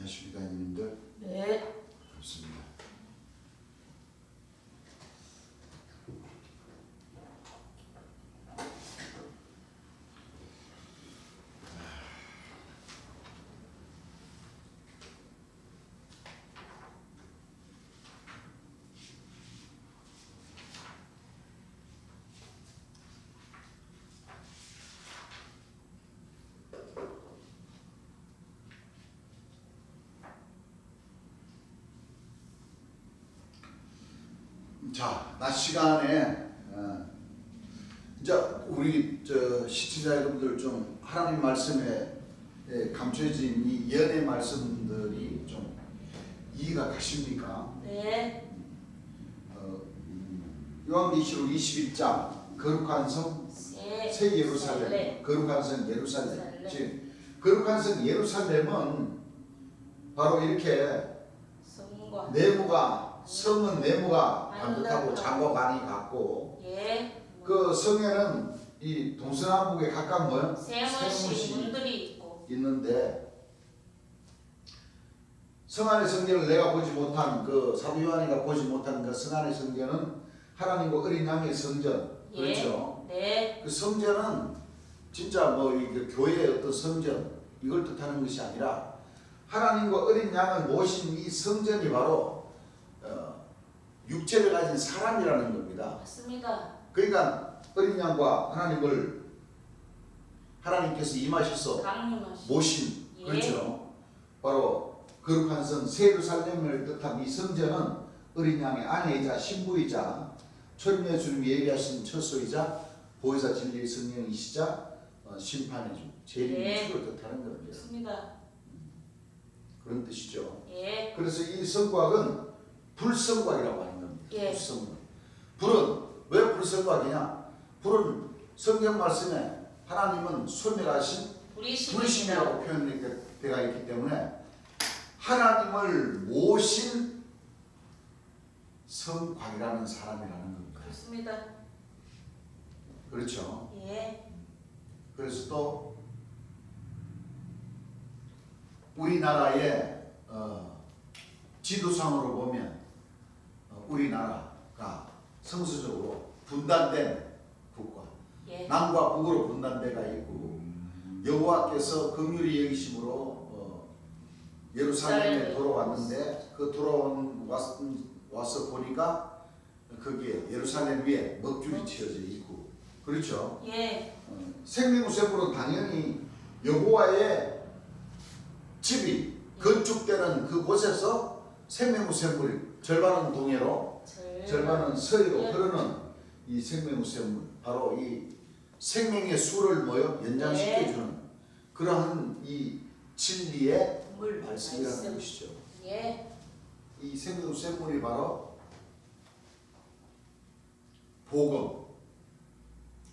안녕하십니까, 님들? 네. 반갑습니다. 자, 낮 시간에 이제 우리 시청자 여러분들 좀 하나님 말씀에 감춰진 이 예언의 말씀들이 좀 이해가 가십니까? 네. 요한계시록 21장 거룩한 성 새 예루살렘, 거룩한 성 예루살렘. 즉 거룩한 성 예루살렘은 바로 이렇게 성과. 내부가 성은 내부가 반듯하고 장과 관이 같고, 예. 그 성에는 이 동서남북에 각각 뭐요? 세무시 문들이 있고. 있는데, 성 안의 성전을 내가 보지 못한 그 사도 요한이가 보지 못한 그 성 안의 성전은 하나님과 어린 양의 성전. 예. 그렇죠? 네. 그 성전은 진짜 뭐 이 교회의 어떤 성전 이걸 뜻하는 것이 아니라 하나님과 어린 양을 모신 이 성전이 바로 육체를 가진 사람이라는 겁니다. 맞습니다. 그러니까 어린 양과 하나님께서 임하셔서 강림하시. 모신, 예. 그렇죠. 바로 거룩한 성 새 예루살렘을 뜻한 이 성전은 어린 양의 아내이자 신부이자 천녀의 주님이 예비하신 처소이자 보혜사 진리의 성령이시자 심판의 주, 재림의 주를 뜻하는 겁니다. 맞습니다. 그런 뜻이죠. 예. 그래서 이 성곽은 불성곽이라고 하는 겁니다. 예. 불성곽. 불은 왜 불성곽이냐? 불은 성경 말씀에 하나님은 소멸하신 불이심이라고 표현되어 있기 때문에 하나님을 모신 성곽이라는 사람이라는 겁니다. 그렇습니다. 그렇죠. 예. 그래서 또 우리나라의 지도상으로 보면 우리나라가 성수적으로 분단된 국가, 예. 남과 북으로 분단돼가 있고 여호와께서 긍휼히 여기심으로 예루살렘에 돌아왔는데 그 와서 보니까 거기에 예루살렘 위에 먹줄이 치어져 있고, 그렇죠? 예. 생명샘물은 당연히 여호와의 집이 건축되는 그곳에서 생명샘물이 절반은 동해로 절반은 서해로 흐르는 이 생명샘물, 바로 이 생명의 수를 연장시켜주는 그러한 이 진리의 말씀이라는 것이죠. 예. 이 생명샘물이 바로 복음,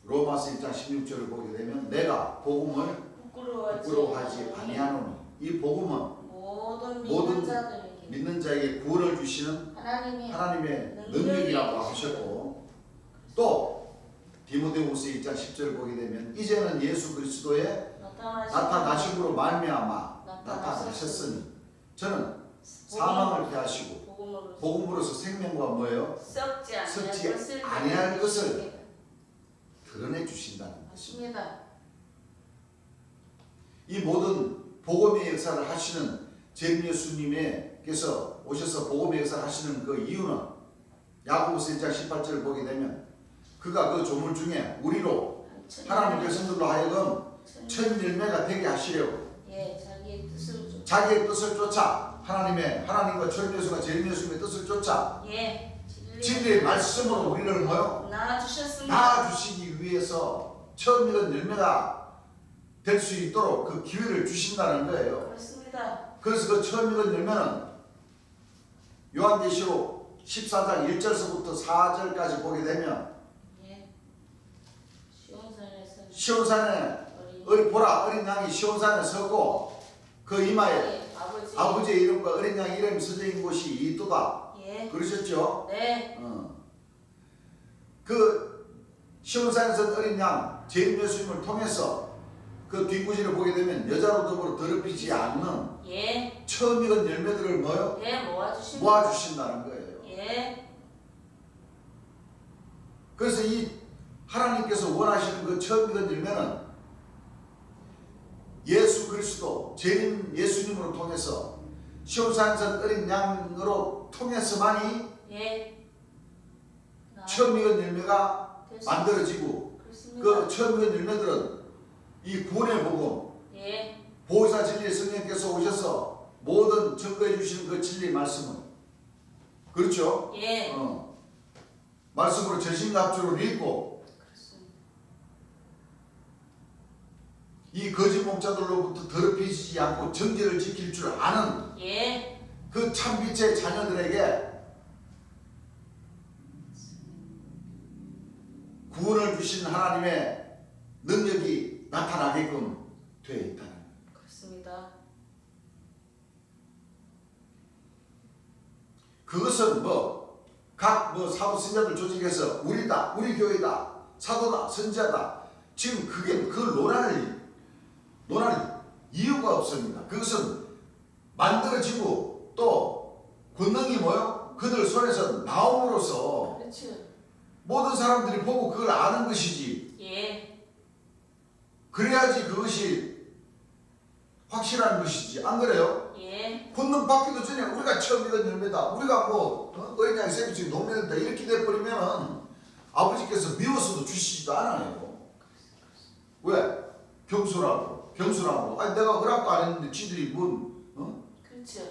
로마서 1장 16절을 보게 되면 내가 복음을 부끄러워하지 아니하노니, 이 복음은 모든 믿는 자에게 구원을 주시는 하나님의 능력이라고 하셨고, 또 디모데후서 1장 10절을 보게 되면 이제는 예수 그리스도의 나타나심으로 말미암아 나타나셨으니 저는 사망을 피하시고 복음으로서 생명과 뭐예요? 썩지 아니할 것을 드러내 주신다는 것입니다. 맞습니다. 이 모든 복음의 역사를 하시는 제 예수님께서 오셔서 복음의 역사를 하시는 그 이유는 야고보서 1장 18절을 보게 되면 그가 그 조물 중에 우리로 하나님 백성들로 하여금 첫 열매가 되게 하시려고, 예. 자기의 뜻을 쫓아 하나님과 첫 예수가 제일 예수님의 뜻을 쫓아 예. 진리의 말씀으로 우리를 낳아주시기 위해서 처음 익은 열매가 될 수 있도록 그 기회를 주신다는 거예요. 그렇습니다. 그래서 그 처음 익은 열매는 요한계시록 14장 1절서부터 4절까지 보게 되면 예. 시온산에 보라 어린 양이 시온산에 서고 그 이마에 아버지의 이름과 어린 양 이름이 써져 있는 곳이 이또다. 예. 그러셨죠? 네. 그 시온산에서 어린 양 제일 예수님을 통해서 그 뒷구지를 보게 되면 여자로 더불어 더럽히지 않는 예. 처음 익은 열매들을 뭐요? 예, 모아주십니다. 모아주신다는 거예요. 예. 그래서 이 하나님께서 원하시는 그 처음 익은 열매는 예수 그리스도 재림 예수님으로 통해서 시온산에서 어린 양으로 통해서만이 예. 처음 익은 열매가 됐습니다. 만들어지고 그렇습니다. 그 처음 익은 열매들은 이 구원의 복음 예. 보혜사 진리의 성령께서 오셔서 모든 증거해 주시는 그 진리의 말씀은 그렇죠? 예. 말씀으로 전신갑주로 읽고 그렇습니다. 이 거짓 목자들로부터 더럽히지 않고 정죄를 지킬 줄 아는 예. 그 참빛의 자녀들에게 구원을 주신 하나님의 능력이 나타나게끔 되어 있다는 거예요. 그렇습니다. 그것은 각 사도신자들 조직에서 우리다, 우리 교회다, 사도다, 선지자다. 지금 그걸 논할 이유가 없습니다. 그것은 만들어지고 또 권능이 뭐요? 그들 손에서 나옴으로써 그렇죠. 모든 사람들이 보고 그걸 아는 것이지. 예. 그래야지 그것이 확실한 것이지. 안 그래요? 예. 권능 받기도 전에 우리가 처음 익은 열매다. 우리가 어린 양이 새끼치 농면이다. 이렇게 돼버리면은 아버지께서 미워서도 주시지도 않아요. 왜? 경솔하고. 아니 내가 허락도 안 했는데 지들이 그렇죠.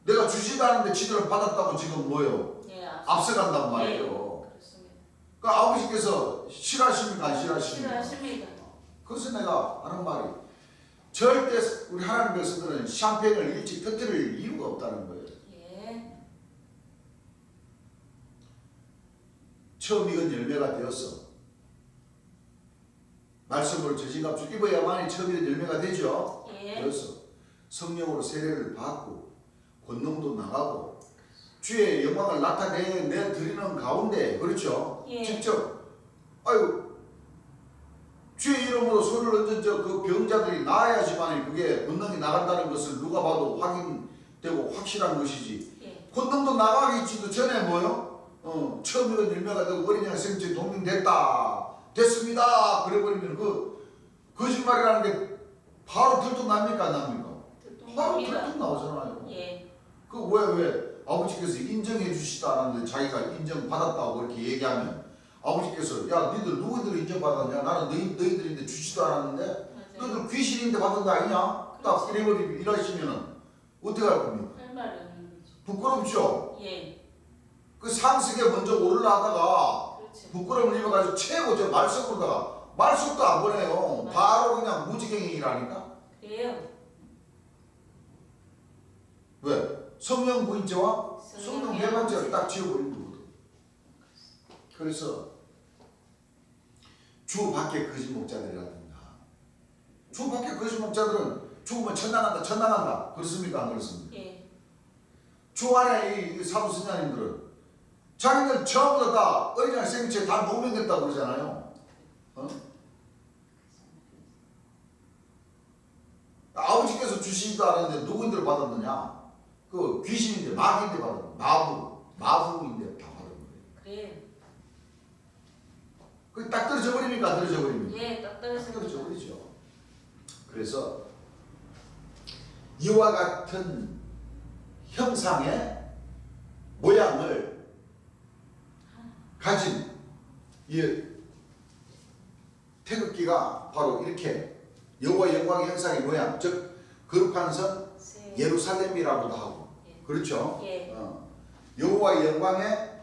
내가 주지도 않았는데 지들은 받았다고 지금 뭐요? 예. 앞서간단 말이에요. 예. 그렇습니다. 그러니까 아버지께서 싫어하십니까? 안 싫어하십니까? 싫어하십니다. 그래서 내가 하는 말이 절대 우리 하나님 백성들은 샴페인을 일찍 터뜨릴 이유가 없다는 거예요. 예. 처음 익은 열매가 되어서 말씀으로 전신갑주 입어야만이 처음 익은 열매가 되죠. 예. 그래서 성령으로 세례를 받고 권능도 나가고 주의 영광을 나타내 드리는 가운데 그렇죠. 예. 직접 주의 이름으로 손을 얹은 그 병자들이 나아야지만 그게 권능이 나간다는 것을 누가 봐도 확인되고 확실한 것이지. 예. 권능도 나가기지도 전에 뭐요? 처음 익은 열매가 되고 어린 양 생체 됐습니다. 그래버리면 그 거짓말이라는 게 바로 들통납니까 안 납니까? 바로 들통 나오잖아요. 예. 그 왜 아버지께서 인정해 주시지 않았는데 자기가 인정받았다고 그렇게 얘기하면 아버지께서 야 너희들 누구들 인정받았냐? 나는 너희들인데 주지도 않았는데 맞아요. 너희들 귀신인데 받은 거 아니냐? 딱 그렇지. 이래버리고 이러시면은 어떻게 할 겁니까? 할 말이 없는 거죠. 부끄럽죠? 예. 그 상식에 먼저 올라가다가 그렇죠. 부끄러움을 입어가지고 최고 저 말썽으로다가 말썽도 안 보내요. 바로 그냥 무지경행이라니까. 그래요. 왜? 성령 부인죄와 성령 배반죄를 딱 지어버린 거거든. 그래서 주 밖에 거짓 목자들이라든가 주 밖에 거짓 목자들은 죽으면 천당한다. 그렇습니까? 안 그렇습니까? 예. 주 안에 이 사도 선자님들은 자기들 전부 다 어린 양 생체 다 노명됐다고 그러잖아요. 아버지께서 주시지도 않았는데 누구인들 받았느냐? 그 귀신인데 마귀인데 받았는 마부인데 다 받은 거예요. 그래요. 그게 딱 떨어져 버립니까? 안 떨어져 버립니까? 예. 딱 떨어져 떨어집니다. 버리죠. 그래서 이와 같은 형상의 모양을 가진 이 태극기가 바로 이렇게 여호와 영광의 형상의 모양, 즉 거룩한 성 세. 예루살렘이라고도 하고 예. 그렇죠? 예. 여호와 영광의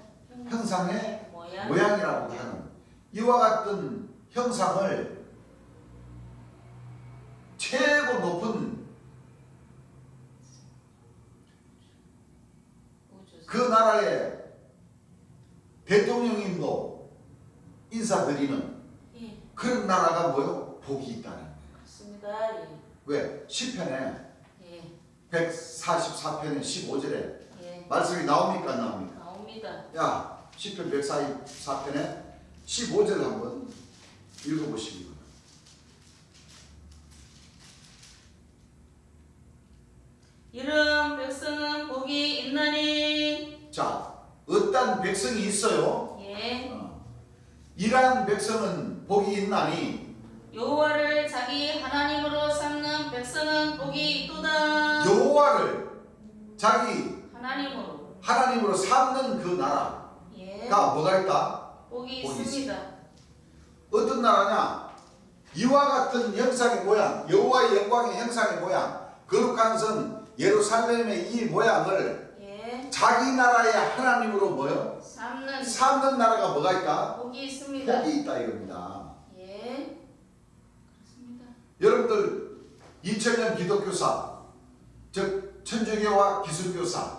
형상의 모양이라고도 하는 이와 같은 형상을 최고 높은 그 나라의 대통령님도 인사드리는 예. 그런 나라가 뭐요? 복이 있다는 거예요. 그렇습니다. 예. 왜? 시편에 예. 144편의 15절에 예. 말씀이 나옵니까? 안 나옵니까? 나옵니다. 야, 시편 144편의 15절 한번 읽어보시기 바랍니다. 이런 백성은 복이 있나니. 자, 어떤 백성이 있어요. 예. 이러한 백성은 복이 있나니 여호와를 자기 하나님으로 삼는 백성은 복이 있도다. 여호와를 자기 하나님으로. 삼는 그 나라가 예. 뭐가 있다? 복이 복이 있습니다. 어떤 나라냐? 이와 같은 형상의 모양, 여호와의 영광의 형상의 모양, 거룩한 성 예루살렘의 이 모양을 예. 자기 나라의 하나님으로 뭐요? 삼는 나라가 뭐가 있다? 복이 있습니다. 복이 있다 이겁니다. 예. 그렇습니다. 여러분들 2000년 기독교사, 즉 천주교와 기술교사,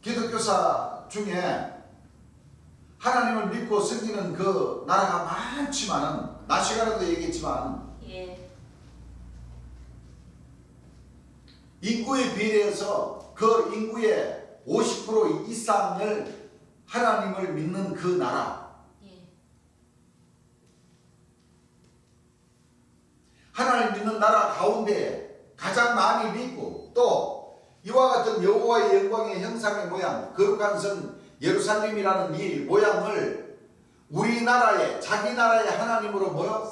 기독교사 중에 하나님을 믿고 섬기는 그 나라가 많지만은 낮 시간에도 얘기했지만 예. 인구에 비례해서 그 인구의 50% 이상을 하나님을 믿는 그 나라, 예. 하나님 믿는 나라 가운데 가장 많이 믿고 또 이와 같은 여호와의 영광의 형상의 모양, 거룩한 성 예루살렘이라는 이 모양을 우리나라의 자기 나라의 하나님으로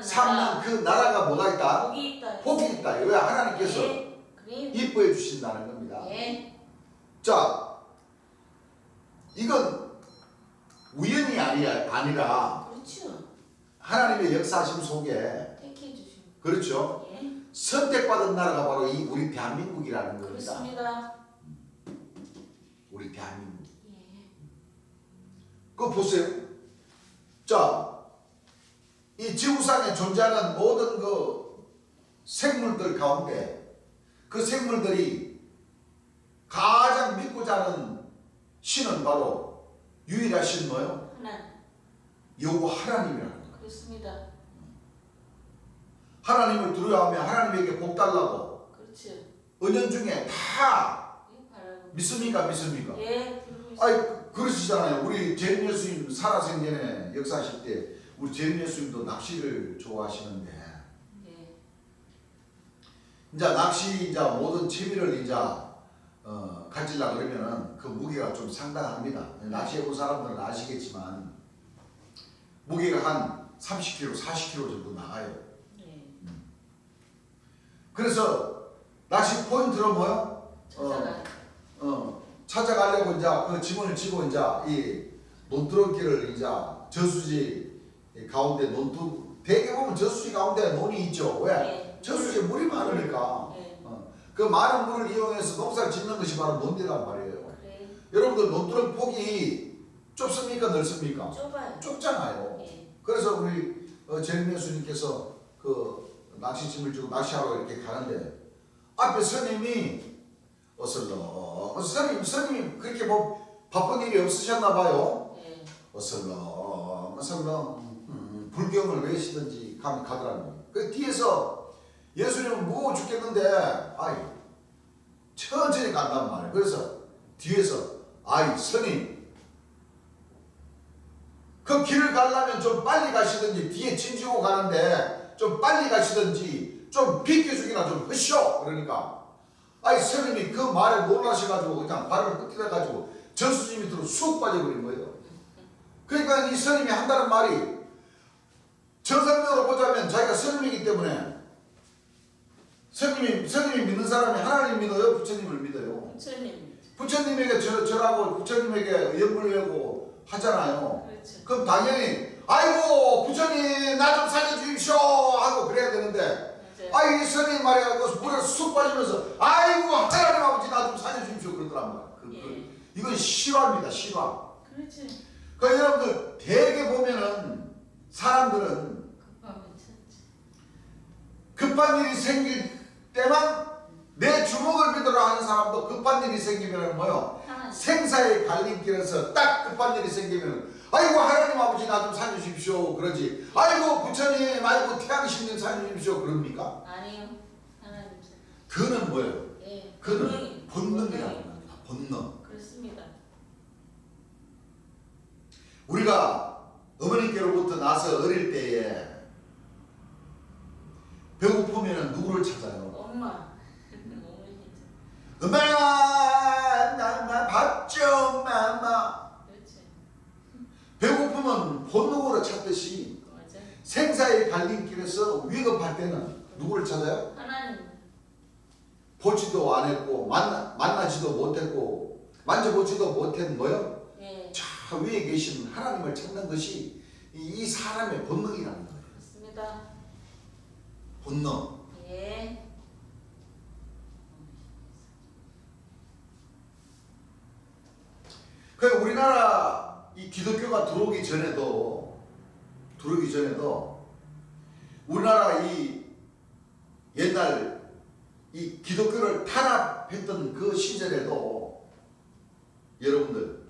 삼는 그 나라가 뭐가 있다? 복이 있다. 복이 있다. 왜 하나님께서 예. 그래. 이뻐해 주신다는 겁니다. 예. 자, 이건 우연이 아니라 그렇죠. 하나님의 역사심 속에 택해 주신. 그렇죠. 예. 선택받은 나라가 바로 이 우리 대한민국이라는 겁니다. 그렇습니다. 우리 대한민국. 예. 그거 보세요. 자, 이 지구상에 존재하는 모든 그 생물들 가운데 그 생물들이 가장 믿고자 하는 신은 바로 유일한 신 뭐요? 여호와 하나님이라는 거예요. 그렇습니다. 하나님을 두려워하며 하나님에게 복 달라고 그렇죠. 은연중에 다 예, 바라고. 믿습니까? 예. 아이 그러시잖아요. 우리 재림 예수님 살아생전에 역사하실 때 우리 재림 예수님도 낚시를 좋아하시는데 예. 이제 낚시 이제 모든 취미를 이제 가지려 그러면은 그 무게가 좀 상당합니다. 낚시해본 사람들은 아시겠지만 무게가 한 30kg, 40kg 정도 나가요. 예. 그래서 낚시 포인트로 뭐요? 찾아가려고 이제 그 지문을 지고 이제 이 논두렁길을 이제 저수지 가운데 대개 보면 저수지 가운데 논이 있죠. 왜? 예. 저수지에 물이 많으니까. 예. 그 많은 물을 이용해서 농사를 짓는 것이 바로 논대란 말이에요. 그래. 여러분들 논두렁 폭이 좁습니까? 넓습니까? 좁아요. 좁잖아요. 예. 그래서 우리 재림 예수님께서 그 낚시짐을 지고 낚시하러 이렇게 가는데 앞에 스님이 스님 그렇게 뭐 바쁜 일이 없으셨나 봐요. 예. 어슬렁 불경을 외시든지 가더라는 거예요. 그 뒤에서 예수님은 무거워 죽겠는데 아이 천천히 간단 말이에요. 그래서 뒤에서 아이 스님 그 길을 가려면 좀 빨리 가시든지 뒤에 짐지고 가는데 좀 빨리 가시든지 좀 비켜주기나 좀 하시오. 그러니까 아이 스님이 그 말에 놀라셔가지고 그냥 발을 끄트려가지고 저수지 밑으로 쑥 빠져버린 거예요. 그러니까 이 스님이 한다는 말이 정상적으로 보자면 자기가 스님이기 때문에 스님이 믿는 사람이 하나님 믿어요? 부처님을 믿어요? 부처님. 부처님에게 절하고 부처님에게 연불 외우고 하잖아요. 그렇죠. 그럼 당연히 아이고 부처님 나 좀 살려주십시오 하고 그래야 되는데 아이 스님 말이야 물에 쑥 빠지면서 아이고 하나님 아버지 나 좀 살려주십시오 그러더란 말이야. 예. 이건 실화입니다. 실화. 그렇지. 그러니까 여러분들 대개 보면은 사람들은 급하면 찾지. 급한 일이 생길 때만 내 주먹을 믿으라 하는 사람도 급한 일이 생기면 뭐요? 생사의 갈림길에서 딱 급한 일이 생기면 아이고 하나님 아버지 나 좀 살려주십시오 그러지 아이고 부처님 아이고 태양신님 살려주십시오 그럽니까? 아니요. 하나님. 그는 뭐예요? 예. 그는 본능이라는 겁니다. 본능. 그렇습니다. 우리가 어머니께로부터 나서 어릴 때에 배고프면 누구를 찾아요? 엄마. 어머니. 엄마 나밥좀 엄마. 그렇지. 배고프면 본능으로 찾듯이 맞아. 생사의 갈림길에서 위급할 때는 누구를 찾아요? 하나님. 보지도 안 했고 만나지도 못했고 만져보지도 못한 뭐요? 예. 저 위에 계신 하나님을 찾는 것이 이 사람의 본능이라는 거예요. 그렇습니다. 본능. 예. 그 우리나라 이 기독교가 들어오기 전에도 우리나라 이 옛날 이 기독교를 탄압했던 그 시절에도 여러분들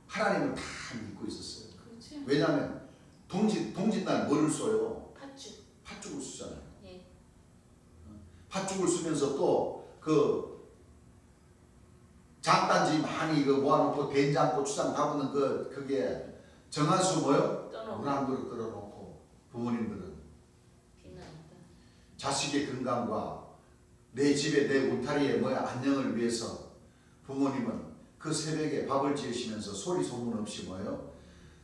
하나님을 다 믿고 있었어요. 그렇지. 왜냐하면 동짓날 뭐를 써요? 팥죽을 쓰잖아요. 예. 팥죽을 쓰면서 또 그 장단지 많이 그 모아놓고 된장, 고추장 담는 그게 정한수 뭐요? 떠놓고. 물 한 그릇 끓여놓고 부모님들은 비난다. 자식의 건강과 내 집에 내 울타리에 뭐야 안녕을 위해서 부모님은 그 새벽에 밥을 지으시면서 소리 소문 없이 뭐요?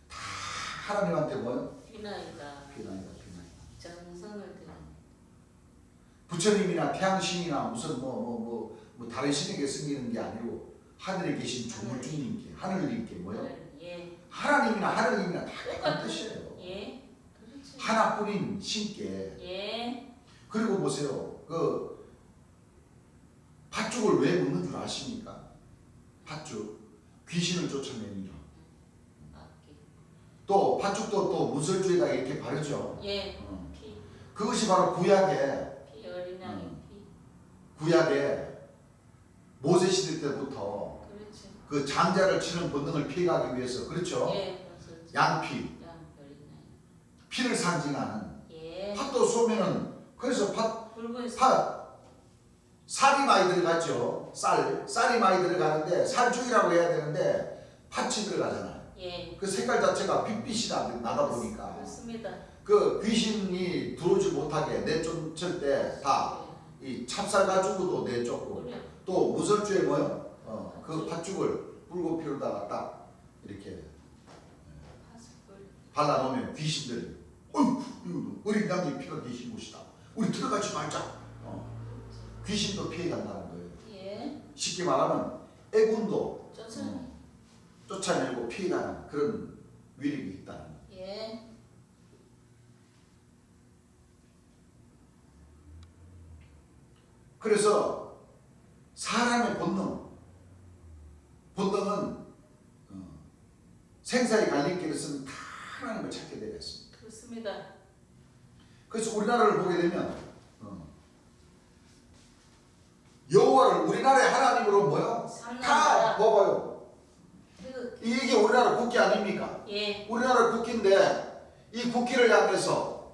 다 하나님한테 뭐요? 비난이다. 비난이다. 정성을 들여. 부처님이나 태양신이나 무슨 뭐 다른 신에게 섬기는 게 아니고 하늘에 계신 조물주님께 하늘님께 뭐요? 예. 하나님이나 하늘님이나 다 같은 뜻이에요. 예. 그렇지. 하나뿐인 신께. 예. 그리고 보세요. 그 팥죽을 왜 먹는 줄 아십니까? 팥죽 귀신을 쫓아내니라. 맞기. 또 팥죽도 또 문설주에다 이렇게 바르죠. 예. 피. 그것이 바로 구약에 피 어린 양의 피. 모세 시대 때부터 그렇지. 그 장자를 치는 본능을 피해가기 위해서 그렇죠. 예. 맞았지. 양피, 양 어린 양. 피를 상징하는 예. 팥도 쏘면은 그래서 붉은 살이 많이 들어갔죠. 쌀이 많이 들어가는데 살죽이라고 해야 되는데 팥이 들어가잖아요. 예. 그 색깔 자체가 빛빛이 나다 보니까 그렇습니다. 그 귀신이 들어오지 못하게 내쫓을 때 다 이 찹쌀 가죽으로 내쫓고 그래. 또 무설주에 뭐요? 그 팥죽을 붉은 피로다가 딱 이렇게 파스풀. 발라놓으면 귀신들이 어휴 이거 어린 양의 피가 계신 곳이다. 우리 들어가지 말자. 귀신도 피해간다는 거예요. 예. 쉽게 말하면 애군도 쫓아내고 피해가는 그런 위력이 있다는 거예요. 예. 그래서 사람의 본능은 생사의 갈림길에서는 다 하나님을 찾게 되어 있습니다. 그렇습니다. 그래서 우리나라를 보게 되면 여호와를 우리나라의 하나님으로 뭐요? 다 뽑아요. 이게 우리나라 국기 아닙니까? 예. 우리나라 국기인데 이 국기를 향해서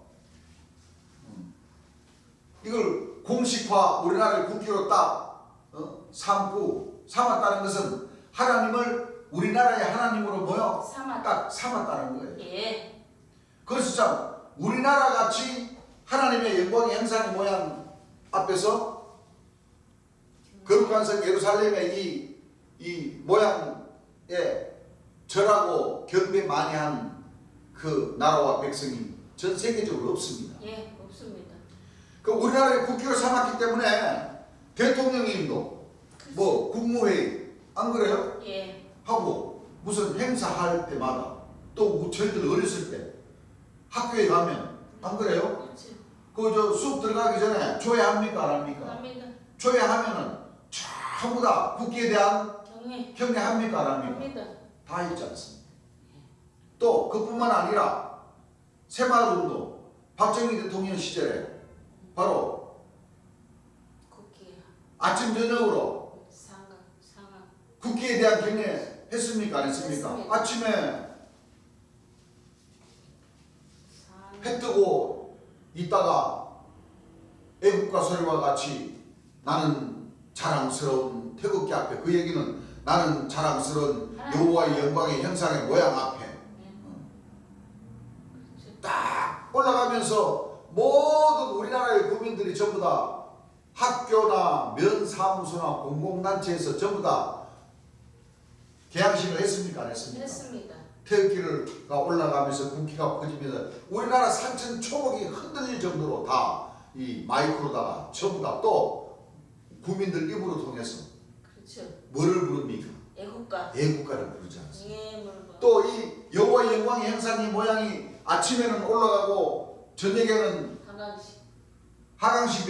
이걸 공식화 우리나라의 국기로 딱 삼았다는 것은 하나님을 우리나라의 하나님으로 뭐요? 딱 삼았다는 거예요. 예. 그래서 참 우리나라 같이 하나님의 영광의 형상의 모양 앞에서 거룩한 성 예루살렘의 이 모양에 절하고 경배 많이 한 그 나라와 백성이 전 세계적으로 없습니다. 예. 없습니다. 그 우리나라의 국기를 삼았기 때문에 대통령님도 뭐 국무회의 안 그래요? 예. 하고 무슨 행사할 때마다 또 저희들 어렸을 때 학교에 가면 안 그래요? 그렇지. 그 저 수업 들어가기 전에 조회합니까 안 합니까? 합니다. 조회하면은 전부 다 국기에 대한 경례합니까 안 합니까? 합니다. 다 있지 않습니까? 또 그뿐만 아니라 새마을운동 박정희 대통령 시절에 바로 국기. 아침 저녁으로 상하. 국기에 대한 경례 했습니까 안 했습니까? 했습니다. 아침에 상하. 해 뜨고 있다가 애국가 소리와 같이 나는 자랑스러운 태극기 앞에 그 얘기는 나는 자랑스러운 여호와의 영광의 형상의 모양 앞에 딱 올라가면서 모든 우리나라의 국민들이 전부 다 학교나 면사무소나 공공단체에서 전부 다 개항식을 했습니까? 안 했습니까? 했습니다. 태극기가 올라가면서 국기가 퍼지면서 우리나라 산천 초목이 흔들릴 정도로 다 이 마이크로다가 전부 다 또 국민들 입으로 통해서 그렇죠. 뭐를 부릅니까? 애국가. 애국가를 부르지 않습니까? 예, 물건. 또 이 여호와의 영광의 형상이 모양이 아침에는 올라가고 저녁에는 하나씩. 하강씩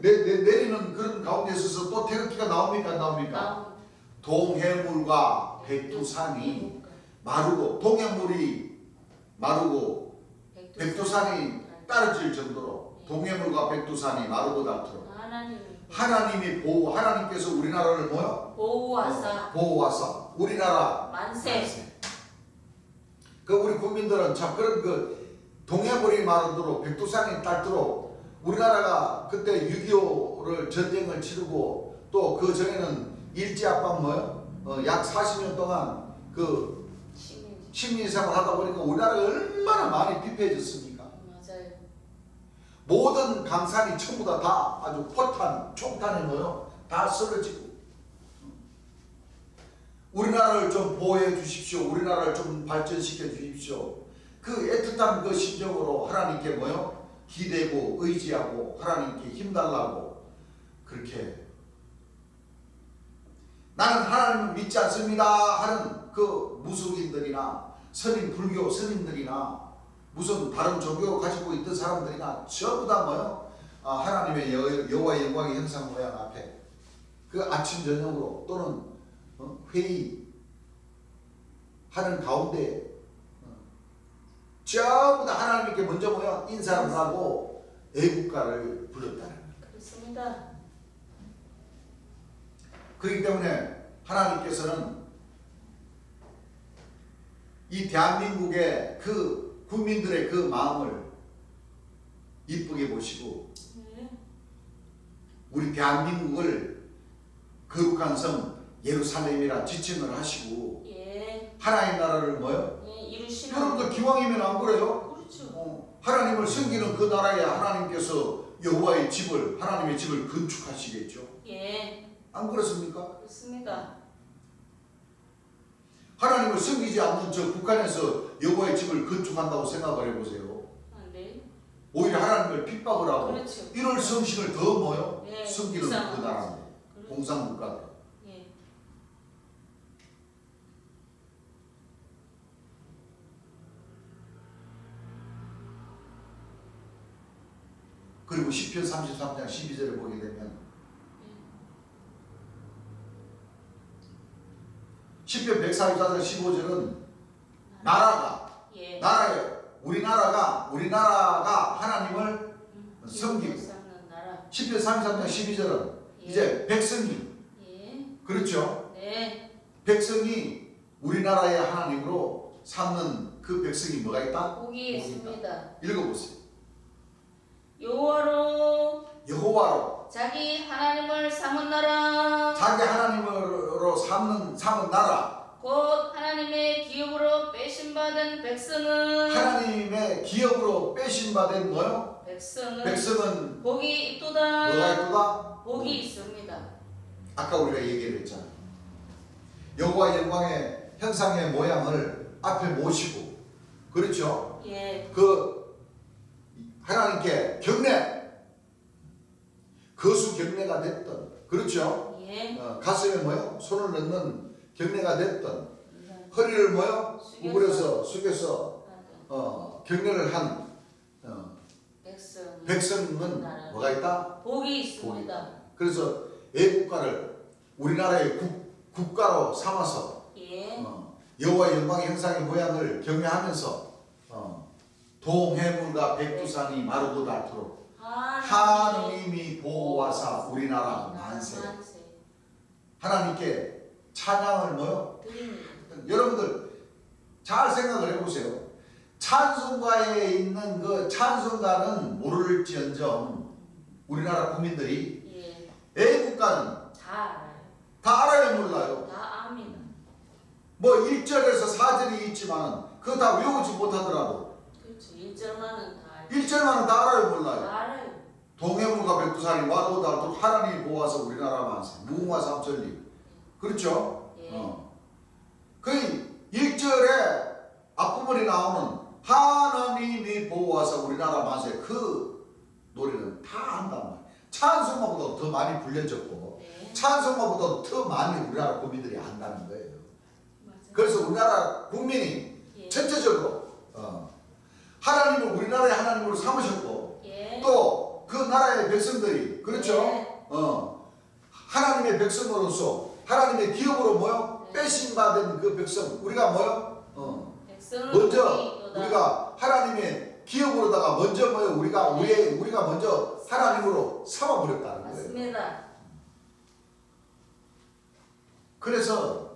내리는 그런 가운데 있어서 또 태극기가 나옵니까? 안 나옵니까? 나옵니다. 동해물과 백두산이 마르고 동해물이 마르고 백두산이 떨어질 정도로 동해물과 백두산이 마르고 닳도록 하나님이 보호, 하나님께서 우리나라를 뭐요? 보호하사. 보호하사 우리나라 만세. 그 우리 국민들은 참 그런 그 동해물이 마르도록 백두산이 닳도록 우리나라가 그때 6.25를 전쟁을 치르고 또 그 전에는 일제압박 뭐요? 약 40년 동안 그 식민생활 하다 보니까 우리나라가 얼마나 많이 피폐해졌습니까? 맞아요. 모든 강산이 전부 다 아주 포탄, 총탄이 뭐요? 다 쓰러지고 우리나라를 좀 보호해 주십시오. 우리나라를 좀 발전시켜 주십시오. 그 애틋한 그 심정으로 하나님께 뭐요? 기대고 의지하고 하나님께 힘달라고 그렇게 나는 하나님을 믿지 않습니다 하는 그 무속인들이나 선임 불교 스님들이나 무슨 다른 종교 가지고 있던 사람들이나 전부 다 뭐요? 하나님의 여호와의 영광의 형상 모양 앞에 그 아침 저녁으로 또는 회의 하는 가운데 전부 다 하나님께 먼저 뭐요? 인사를 하고 애국가를 불렀다는 거예요. 그렇습니다. 그렇기 때문에 하나님께서는 이 대한민국의 그 국민들의 그 마음을 이쁘게 보시고 우리 대한민국을 거룩한 성 예루살렘이라 지칭을 하시고 하나님 나라를 뭐요? 이루시는. 여러분들 기왕이면 안 그래요? 그렇죠. 하나님을 섬기는 그 나라에 하나님께서 여호와의 집을 하나님의 집을 건축하시겠죠. 안 그렇습니까? 그렇습니다. 하나님을 섬기지 않는 저 북한에서 여호와의 집을 건축한다고 생각을 해보세요. 네. 오히려 하나님을 핍박을 하고 그렇죠. 이럴 성신을 더 뭐요? 네, 섬기는 그 나라인데 그렇죠. 공산국가들. 그리고 시편 33장 12절을 보게 되면 시편 144장 15절은 나라가 나라예요. 우리나라가 하나님을 섬기고 시편 33장 12절은 이제 백성이 그렇죠? 백성이 우리나라의 하나님으로 삼는 그 백성이 뭐가 있다? 복이 있습니다. 읽어보세요. 여호와로 자기 하나님을 삼은 나라 자기 하나님으로 삼은 나라 곧 하나님의 기업으로 빼신받은 백성은 하나님의 기업으로 빼신받은 뭐요? 백성은 복이 있도다. 뭐가 있도다? 복이 있습니다. 아까 우리가 얘기를 했잖아요. 여호와 영광의 형상의 모양을 앞에 모시고 그렇죠? 그 하나님께 경례 거수 경례가 됐던 그렇죠? 가슴에 뭐요? 손을 넣는 경례가 됐던 허리를 뭐요? 구부려서 숙여서 경례를 한 백성은 뭐가 있다? 복이 있습니다. 그래서 애국가를 우리나라의 국가로 삼아서 여호와의 영광의 형상의 모양을 경외하면서 동해물과 백두산이 마르고 닳도록 하나님이 보호하사 우리나라 만세. 하나님께 찬양을 뭐요? 여러분들 잘 생각을 해보세요. 찬송가에 있는 그 찬송가는 모를지언정 우리나라 국민들이 애국가는 다 알아요, 몰라요? 다 압니다. 뭐 1절에서 4절이 있지만 그거 다 외우지 못하더라도 그렇죠. 1절만은 다 1절만은 다 알아요, 몰라요? 알아요. 동해물과 백두산이 와도 닿도록 하나님이 보아서 우리나라 만세. 무궁화 삼천리. 그렇죠? 예. 그 1절에 앞부분이 나오는 하나님이 보아서 우리나라 만세 그 노래는 다 안단 말이에요. 찬송가보다 더 많이 불려졌고 네. 찬송가보다 더 많이 우리나라 국민들이 안다는 거예요. 맞아요. 그래서 우리나라 국민이 예. 전체적으로 하나님을 우리나라의 하나님으로 삼으셨고 예. 또 그 나라의 백성들이 그렇죠? 네. 하나님의 백성으로서 하나님의 기업으로 뭐요? 네. 빼심받은 그 백성 우리가 뭐요? 백성은 먼저 복이로다. 우리가 하나님의 기업으로다가 먼저 뭐요? 우리가 먼저 하나님으로 삼아버렸다는 거예요. 맞습니다. 그래서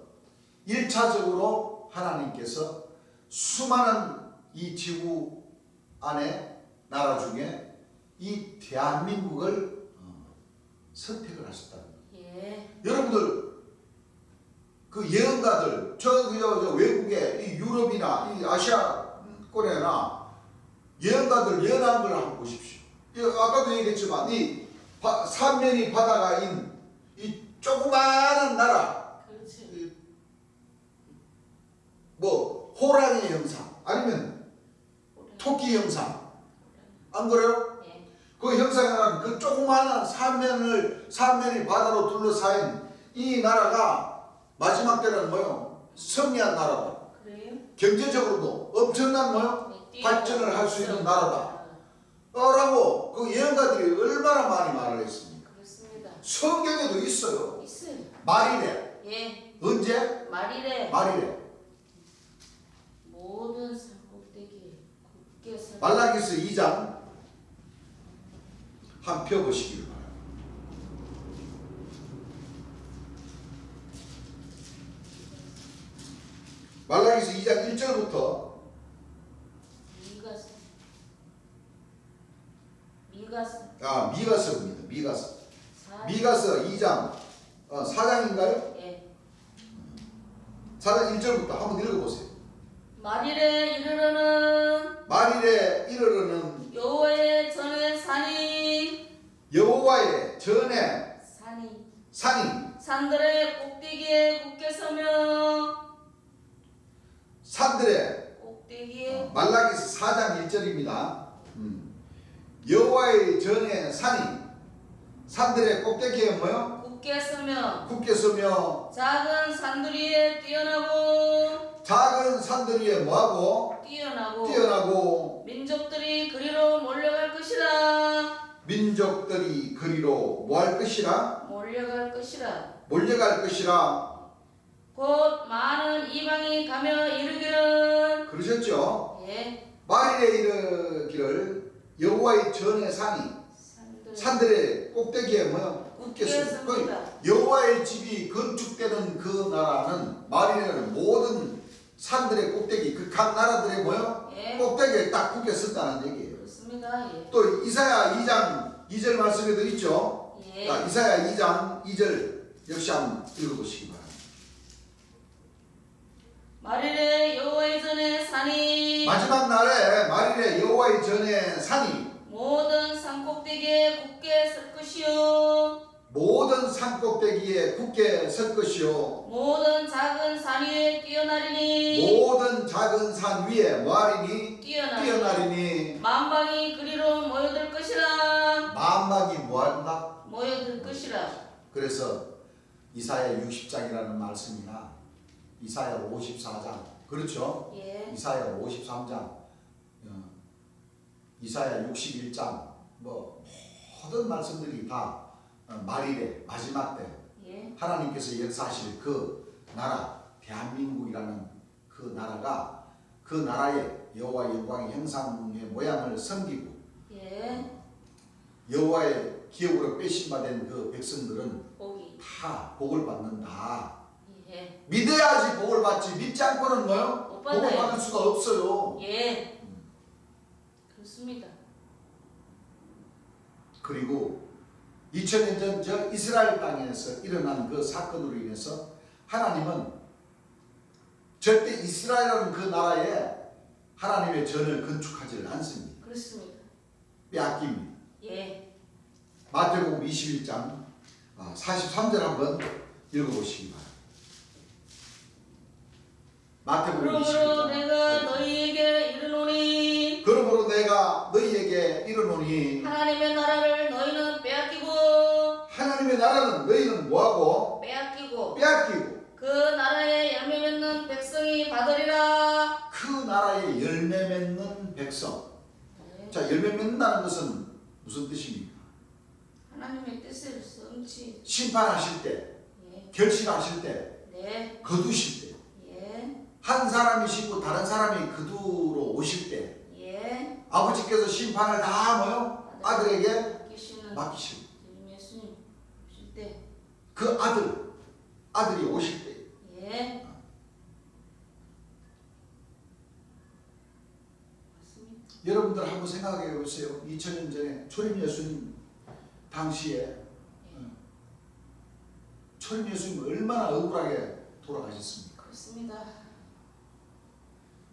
1차적으로 하나님께서 수많은 이 지구 안에 나라 중에 이 대한민국을 선택을 하셨다는 거예요. 예. 여러분들 그 예언가들 저 외국의 이 유럽이나 이 아시아권이나 예언가들 예언한 걸 한번 보십시오. 아까도 얘기했지만 이 삼면이 바다가인 이 조그마한 나라 그렇지. 뭐 호랑이 형상 아니면 토끼 형상 안 그래요? 예. 그 형상이란 그 조그마한 삼면이 바다로 둘러싸인 이 나라가 마지막 때는 뭐요? 승리한 나라다. 그래요? 경제적으로도 엄청난 뭐요? 네, 발전을 할 수 있는 뛰어난 나라다. 라고 그 예언가들이 얼마나 많이 말을 했습니까? 그렇습니다. 성경에도 있어요. 있어요. 말이래. 예. 언제? 말이래. 말이래. 모든 산꼭대기 굳게 서. 말라기서 2장 한 펴보시기를 바랍니다. 말라기서 2장 1절부터 미가서입니다. 미가서. 미가서 2장 4장인가요? 예. 4장 1절부터 한번 읽어보세요. 말일에 이르러는 여호와의 전에 여호와의 전에 산이 산들의 꼭대기에 굳게 서며 산들의 꼭대기에 말라기서 4장 1절입니다. 여호와의 전에 산들의 꼭대기에 뭐요? 굳게 서며 굳게 서며 작은 산들 위에 뛰어나고 작은 산들 위에 뭐하고? 뛰어나고 민족들이 그리로 몰려갈 것이라. 민족들이 그리로 뭐할 것이라? 몰려갈 것이라. 몰려갈 것이라. 곧 많은 이방이 가며 이르기를. 그러셨죠? 예. 말일에 이르기를 여호와의 전에 산들의 꼭대기에 뭐요? 굳게 섭니다. 여호와의 집이 건축되는 그 나라는 말일에는 모든 산들의 꼭대기 그 각 나라들의 뭐요? 예. 꼭대기에 딱 굳게 섰다는 얘기예요. 그렇습니다. 예. 또 이사야 2장 2절 말씀에도 있죠. 예. 자, 이사야 2장 2절 역시 한번 읽어보시기 바랍니다. 말일에 여호와의 전에 산이 마지막 날에 말일에 여호와의 전에 산이 모든 산 꼭대기에 굳게 설 것이요 모든 산 꼭대기에 굳게 설 것이요 모든 작은 산 위에 뛰어나리니 모든 작은 산 위에 뭐하리니 뛰어나리니 만방이 그리로 모여들 것이라. 만방이 뭐한다? 모여들 것이라. 그래서 이사야 60장이라는 말씀이나 이사야 54장 그렇죠? 예. 이사야 53장 이사야 61장 뭐 모든 말씀들이 다 말일에 마지막 때 예. 하나님께서 역사하실 그 나라 대한민국이라는 그 나라가 그 나라의 여호와 영광의 형상의 모양을 섬기고 예. 여호와의 기업으로 빼심받은 그 백성들은 복이. 다 복을 받는다. 예. 믿어야지 복을 받지 믿지 않고는 뭐요? 못 복을 받아요. 받을 수가 없어요. 예. 그렇습니다. 그리고 2000년 전 저 이스라엘 땅에서 일어난 그 사건으로 인해서 하나님은 절대 이스라엘이라는 그 나라에 하나님의 전을 건축하지를 않습니다. 그렇습니다. 빼앗깁니다. 예. 마태복음 21장 43절 한번 읽어보시기 바랍니다. 마태복음 그러므로 21장 내가 너희에게 이르노니 그러므로 내가 너희에게 이르노니 하나님의 나라를 너희는 빼앗기고 하나님의 나라는 너희는 뭐하고 빼앗기고 빼앗기고 그 나라에 열매 맺는 백성이 받으리라. 그 나라에 열매 맺는 백성. 네. 자, 열매 맺는다는 것은 무슨 뜻입니까? 하나님의 뜻을 성취. 심판하실 때, 예. 결실하실 때, 네. 거두실 때, 예. 한 사람이 쉬고 다른 사람이 거두러 오실 때, 예. 아버지께서 심판을 다 뭐요? 아들에게 맡기시는 맡기시고 예수님 오실 때. 그 아들이 오실 때 예. 맞습니다. 여러분들 한번 생각해 보세요. 2000년 전에 초림 예수님 당시에 초림 예수님 얼마나 억울하게 돌아가셨습니까? 그렇습니다.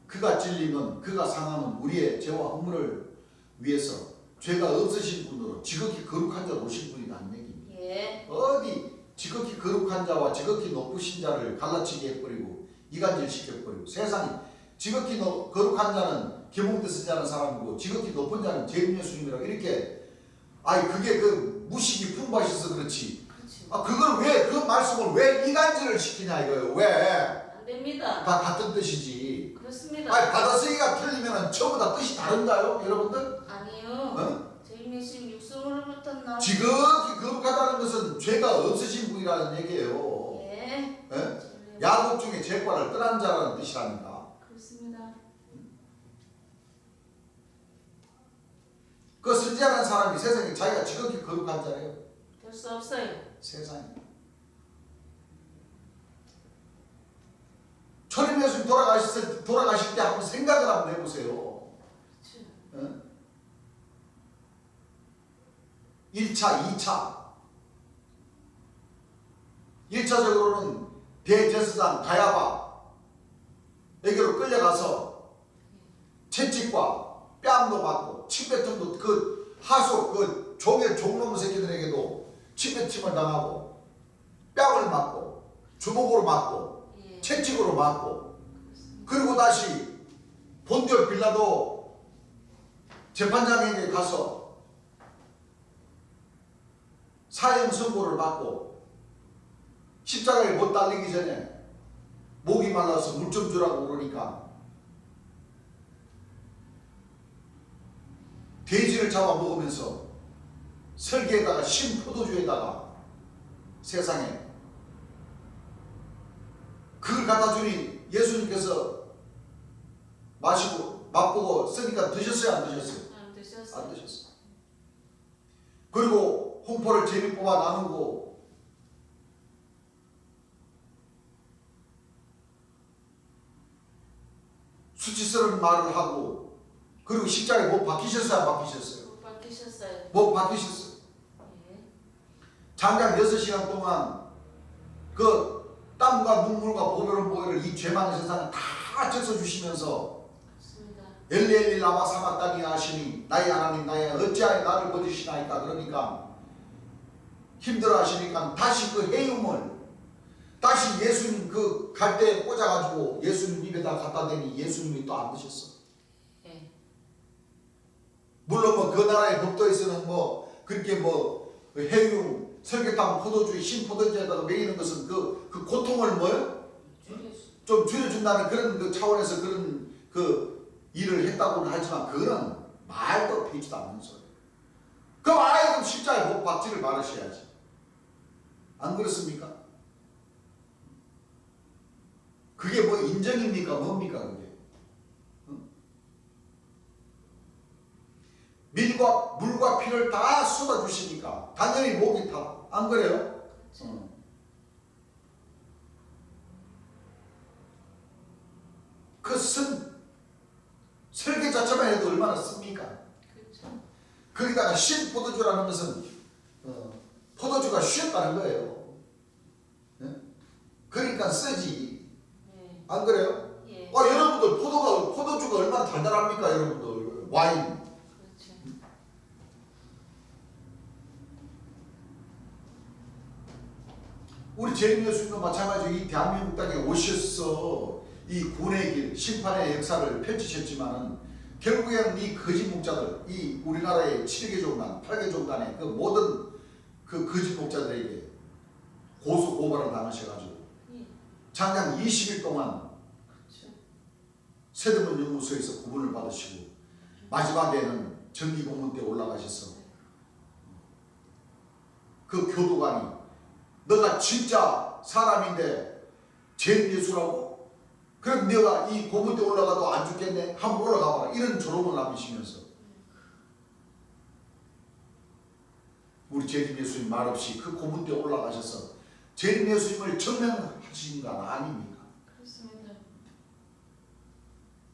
그가 찔림은 그가 상함은 우리의 죄와 허물을 위해서 죄가 없으신 분으로 지극히 거룩한 자로 오신 분이라는 얘기입니다. 예. 어디 지극히 거룩한 자와 지극히 높으신 자를 갈라치게 해버리고 이간질시켜버리고 세상이 지극히 거룩한 자는 계몽뜻 자는 사람이고 지극히 높은 자는 제임예수님이라고 이렇게 그게 그 무식이 풍부하셔서 그렇지. 그렇죠. 그걸 왜 그 말씀을 왜 이간질을 시키냐 이거예요. 왜? 안 됩니다. 다 같은 뜻이지. 그렇습니다. 받아쓰기가 틀리면 전부 다 뜻이 다른가요, 여러분들? 아니요. 어? 저희 예수님 육성으로부터 나. 지극히 거룩하다는 것은 죄가 없으신 분이라는 얘기예요. 예. 예? 야곱 중에 죄과를 떠난 자라는 뜻이랍니다. 그렇습니다. 그 선지자라는 사람이 세상에 자기가 지극히 거룩한 자래요. 될 수 없어요. 세상에. 초림 예수님 돌아가실 때 한번 생각을 한번 해보세요. 그렇죠. 1차, 2차. 1차적으로는 대제사장 가야바에게로 끌려가서 채찍과 뺨도 맞고 침뱉음도 그 하속 그 종의 종놈 새끼들에게도 침뱉음을 당하고 뺨을 맞고 주먹으로 맞고 예. 채찍으로 맞고 그리고 다시 본디오 빌라도 재판장에게 가서 사형 선고를 받고 십자가에 못 달리기 전에 목이 말라서 물 좀 주라고 그러니까 돼지를 잡아 먹으면서 설기에다가 신 포도주에다가 세상에 그걸 갖다 주니 예수님께서 마시고 맛보고 쓰니까 드셨어요, 안 드셨어요? 안 드셨어요. 안 드셨어요. 그리고 홍포를 제비 뽑아 나누고 수치스러운 말을 하고 그리고 십자가에 못 박히셨어요, 안 박히셨어요? 못 받기셨어요. 못 박히셨어요. 예. 장작 6시간 동안 그 땀과 눈물과 보배로운 보혈을 이 죄 많은 세상에 다 젖어주시면서 맞습니다. 엘리엘리 라마 사마다니 하시니 나의 하나님 나의 어찌하여 나를 버리시나이까. 그러니까 힘들어 하시니까 다시 그 해움을 다시 예수님 그 갈대에 꽂아가지고 예수님 입에다 갖다 대니 예수님이 또 안 드셨어. 예. 물론 뭐 그 나라의 법도에서는 뭐 그렇게 뭐 해움 설계탕 포도주에 신 포도주에다가 먹이는 것은 그 고통을 뭐요? 좀 줄여준다는 그런 그 차원에서 그런 그 일을 했다고는 하지만 그거는 말도 되지도 않는 소리. 그럼 아예 그럼 십자가에 못 박지를 말으셔야지. 안 그렇습니까? 그게 뭐 인정입니까? 뭡니까 그게? 응? 물과 피를 다 쏟아주시니까 당연히 목이 타. 안 그래요? 그렇죠. 그 설계 자체만 해도 얼마나 씁니까? 그렇죠. 거기다가 신 포도주라는 것은 포도주가 쉬었다는 거예요. 네? 그러니까 쓰지. 예. 안 그래요? 예. 여러분들 포도주가 얼마나 달달합니까? 여러분들 와인. 그렇죠. 우리 재림 예수님도 마찬가지로 이 대한민국 땅에 오셔서 이 구원의 길, 심판의 역사를 펼치셨지만은 결국에는 이 거짓 목자들, 이 우리나라의 7개 종단, 8개 종단의 그 모든 그 거짓 목자들에게 고소 고발을 당하셔가지고 장장 20일 동안 세대문 연구소에서 구분을 받으시고 마지막에는 정기 공문 때 올라가셔서 그 교도관이 너가 진짜 사람인데 죄인 예수라고? 그럼 네가 이 고문 때 올라가도 안 죽겠네? 한번 올라가 봐라. 이런 조롱을 남기시면서 우리 재림 예수님 말없이 그 고문 때 올라가셔서 재림 예수님을 증명하신 건 아닙니까? 그렇습니다.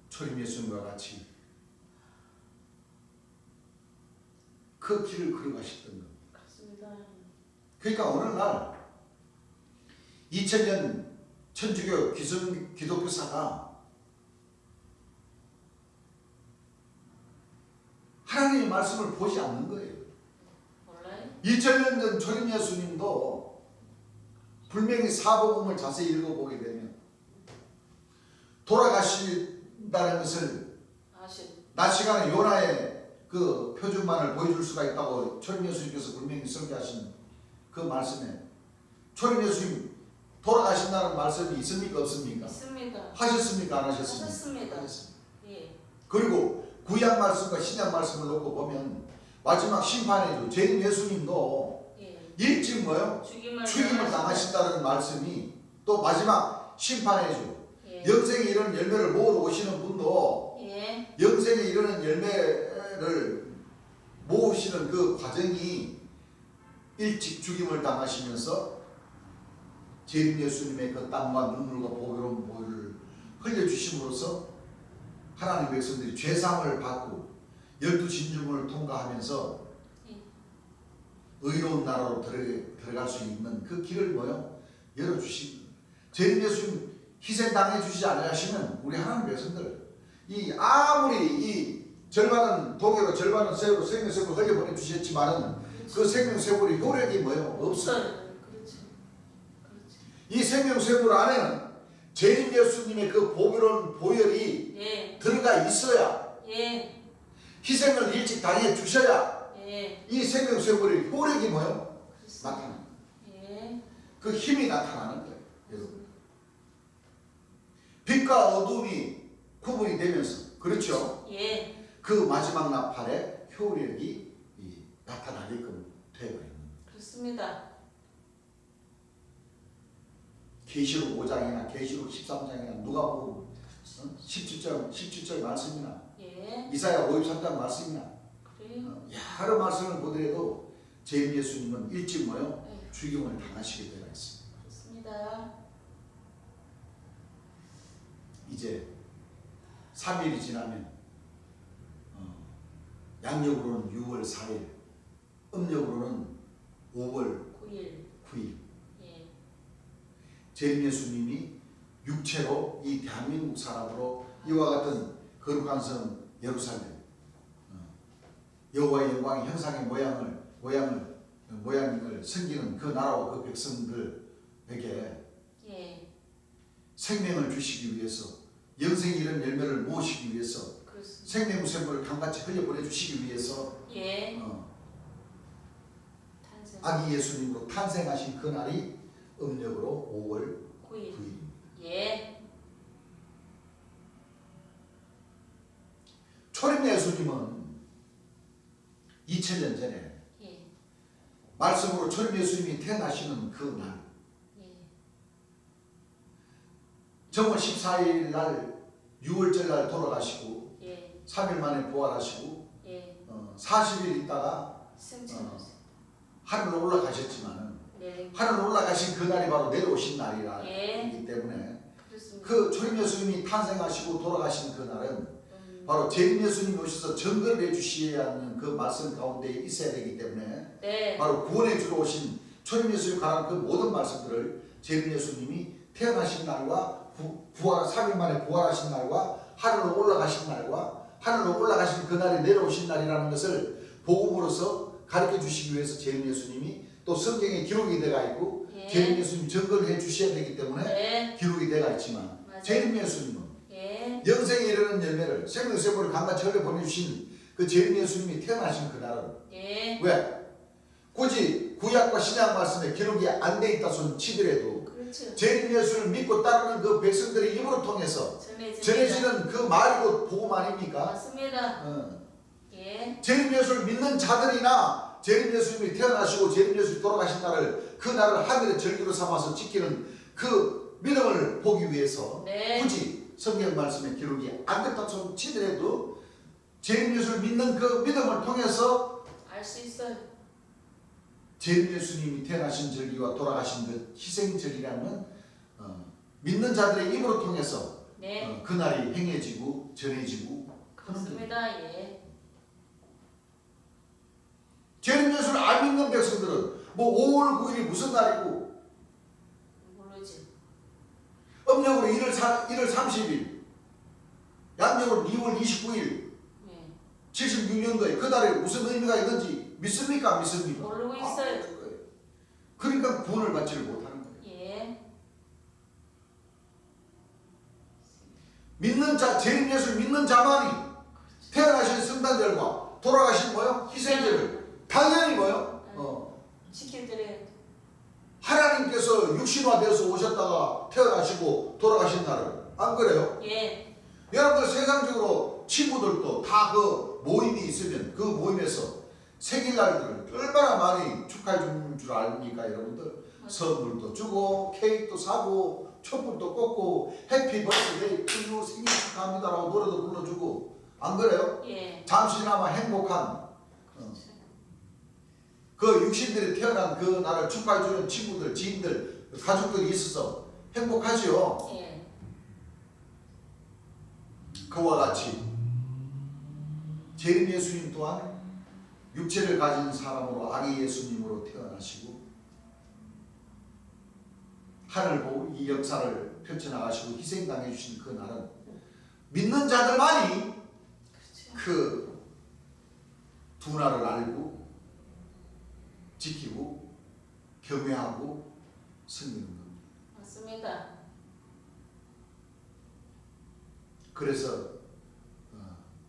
초림 예수님과 같이 그 길을 걸어가셨던 겁니다. 그렇습니다. 그러니까 어느 날 2000년 천주교 기독교사가 하나님의 말씀을 보지 않는 거예요. 몰라요? 2000년 전 초림 예수님도 분명히 사복음을 자세히 읽어보게 되면 돌아가신다는 것을 낮 시간에 요나의 그 표준만을 보여줄 수가 있다고 초림 예수님께서 분명히 설교하신 그 말씀에 초림 예수님 돌아가신다는 말씀이 있습니까 없습니까? 있습니다. 하셨습니까 안 하셨습니까? 하셨습니다. 하셨습니다. 예. 그리고 구약 말씀과 신약 말씀을 놓고 보면 마지막 심판의 주 재림 예수님도 예. 일찍 뭐요? 죽임을 당하신다는 말씀이 또 마지막 심판의 주 예. 영생에 이르는 열매를 모으러 오시는 분도 예. 영생에 이르는 열매를 모으시는 그 과정이 일찍 죽임을 당하시면서 재림 예수님의 그 땀과 눈물과 보배로운 보혈을 흘려주심으로써 하나님 백성들이 죄상을 받고 12진주문을 통과하면서 의로운 나라로 들어갈 수 있는 그 길을 뭐요? 열어주신 재림 예수님 희생당해 주시지 않으시면 우리 하나님 백성들 이 아무리 이 절반은 독으로 절반은 쇠로 생명쇠로 흘려보내 주셨지만은 그 생명쇠물이 효력이 뭐요? 없어요. 이 생명쇠물 안에는 재림 예수님의 그 보배로운 보혈이 예. 들어가 있어야 예. 희생을 일찍 당해 주셔야 예. 이 생명쇠물의 효력이 뭐요? 그렇습니다. 나타나는 예. 그 힘이 나타나는 거예요. 여러분. 빛과 어둠이 구분이 되면서 그렇죠? 예. 그 마지막 나팔의 효력이 나타나게끔 되어버립니다. 그렇습니다. 계시록 5장이나 계시록 13장이나 누가복음 17절 말씀이나 예. 이사야 53장 말씀이나 그래요. 여러 말씀을 보더라도 재림 예수님은 일찍 뭐요? 예. 죽임을 당하시게 되어 있습니다. 그렇습니다. 이제 3일이 지나면 양력으로는 6월 4일, 음력으로는 5월 9일. 9일 예. 재림 예수님이 육체로 이 대한민국 사람으로 이와 같은 거룩한 성 예루살렘 여호와의 영광의 형상의 모양을 섬기는 그 나라와 그 백성들에게 예. 생명을 주시기 위해서 영생이 이런 열매를 모으시기 위해서 그렇습니다. 생명샘물을 강같이 흘려보내 주시기 위해서 예. 탄생. 아기 예수님으로 탄생하신 그날이 음력으로 5월 9일. 9일입니다. 예. 초림 예수님은 2000년 전에 예. 말씀으로 초림 예수님이 태어나시는 그 날 예. 정월 14일 날 6월절 날 돌아가시고 예. 3일 만에 부활하시고 예. 40일 있다가 승천하셨습니다. 하늘로 올라가셨지만은 네. 하늘로 올라가신 그날이 바로 내려오신 날이기 예. 때문에 그렇습니다. 그 초림 예수님이 탄생하시고 돌아가신 그날은 바로 재림 예수님이 오셔서 전거를 해주셔야 하는 그 말씀 가운데 있어야 되기 때문에 네. 바로 구원해 주러 오신 초림 예수님 관한 그 모든 말씀들을 재림 예수님이 태어나신 날과 3일 만에 부활하신 날과 하늘로 올라가신 날과 하늘로 올라가신 그날이 내려오신 날이라는 것을 복음으로서 가르쳐 주시기 위해서 재림 예수님이 또 성경에 기록이 되어 있고 예. 재림 예수님 증거를 해 주셔야 되기 때문에 네. 기록이 되어 있지만 맞아요. 재림 예수님은 예. 영생에 이르는 열매를 생명세포를 강같이 흘려 보내주신 그 재림 예수님이 태어나신 그날은 예. 왜? 굳이 구약과 신약 말씀에 기록이 안 돼 있다 손 치더라도 그렇죠. 재림 예수를 믿고 따르는 그 백성들의 입으로 통해서 전해지는 그 말이 곧 복음 아닙니까? 맞습니다. 어. 예. 재림 예수를 믿는 자들이나 재림 예수님이 태어나시고 재림 예수님이 돌아가신 날을 그 날을 하늘의 절기로 삼아서 지키는 그 믿음을 보기 위해서 네. 굳이 성경 말씀에 기록이 안 됐다 손 치더라도 재림 예수를 믿는 그 믿음을 통해서 알 수 있어요. 재림 예수님이 태어나신 절기와 돌아가신 그 희생 절기라는 믿는 자들의 입으로 통해서 네. 그날이 행해지고 전해지고 하는 거예요. 그렇습니다. 예. 재림 예수를 안 믿는 백성들은 뭐 5월 9일이 무슨 날이고 모르지. 음력으로 1월 30일 양력으로 2월 29일 예. 76년도에 그 달에 무슨 의미가 있는지 믿습니까? 안 믿습니까? 모르고 있어요. 모르는 거예요. 그러니까 구원을 받지를 못하는 거예요. 예. 믿는 자, 재림 예수를 믿는 자만이 태어나신 성탄절과 돌아가신 뭐요? 희생절을 당연히 뭐요? 지켜드려야 돼. 하나님께서 육신화되어서 오셨다가 태어나시고 돌아가신 날을 안 그래요? 예. 여러분들 세상적으로 친구들도 다 그 모임이 있으면 그 모임에서 생일날들을 얼마나 많이 축하해 주는 줄 아닙니까 여러분들? 선물도 주고 케이크도 사고 촛불도 꽂고 해피 버스데이 투유 생일 축하합니다라고 노래도 불러주고 안 그래요? 예. 잠시나마 행복한 그 육신들이 태어난 그 날을 축하해주는 친구들, 지인들, 가족들이 있어서 행복하지요. 예. 그와 같이 재림 예수님 또한 육체를 가진 사람으로 아기 예수님으로 태어나시고 하늘 보고 이 역사를 펼쳐나가시고 희생당해 주신 그 날은 믿는 자들만이 그 두 날을 알고 지키고 경외하고 섬기는 겁니다. 맞습니다. 그래서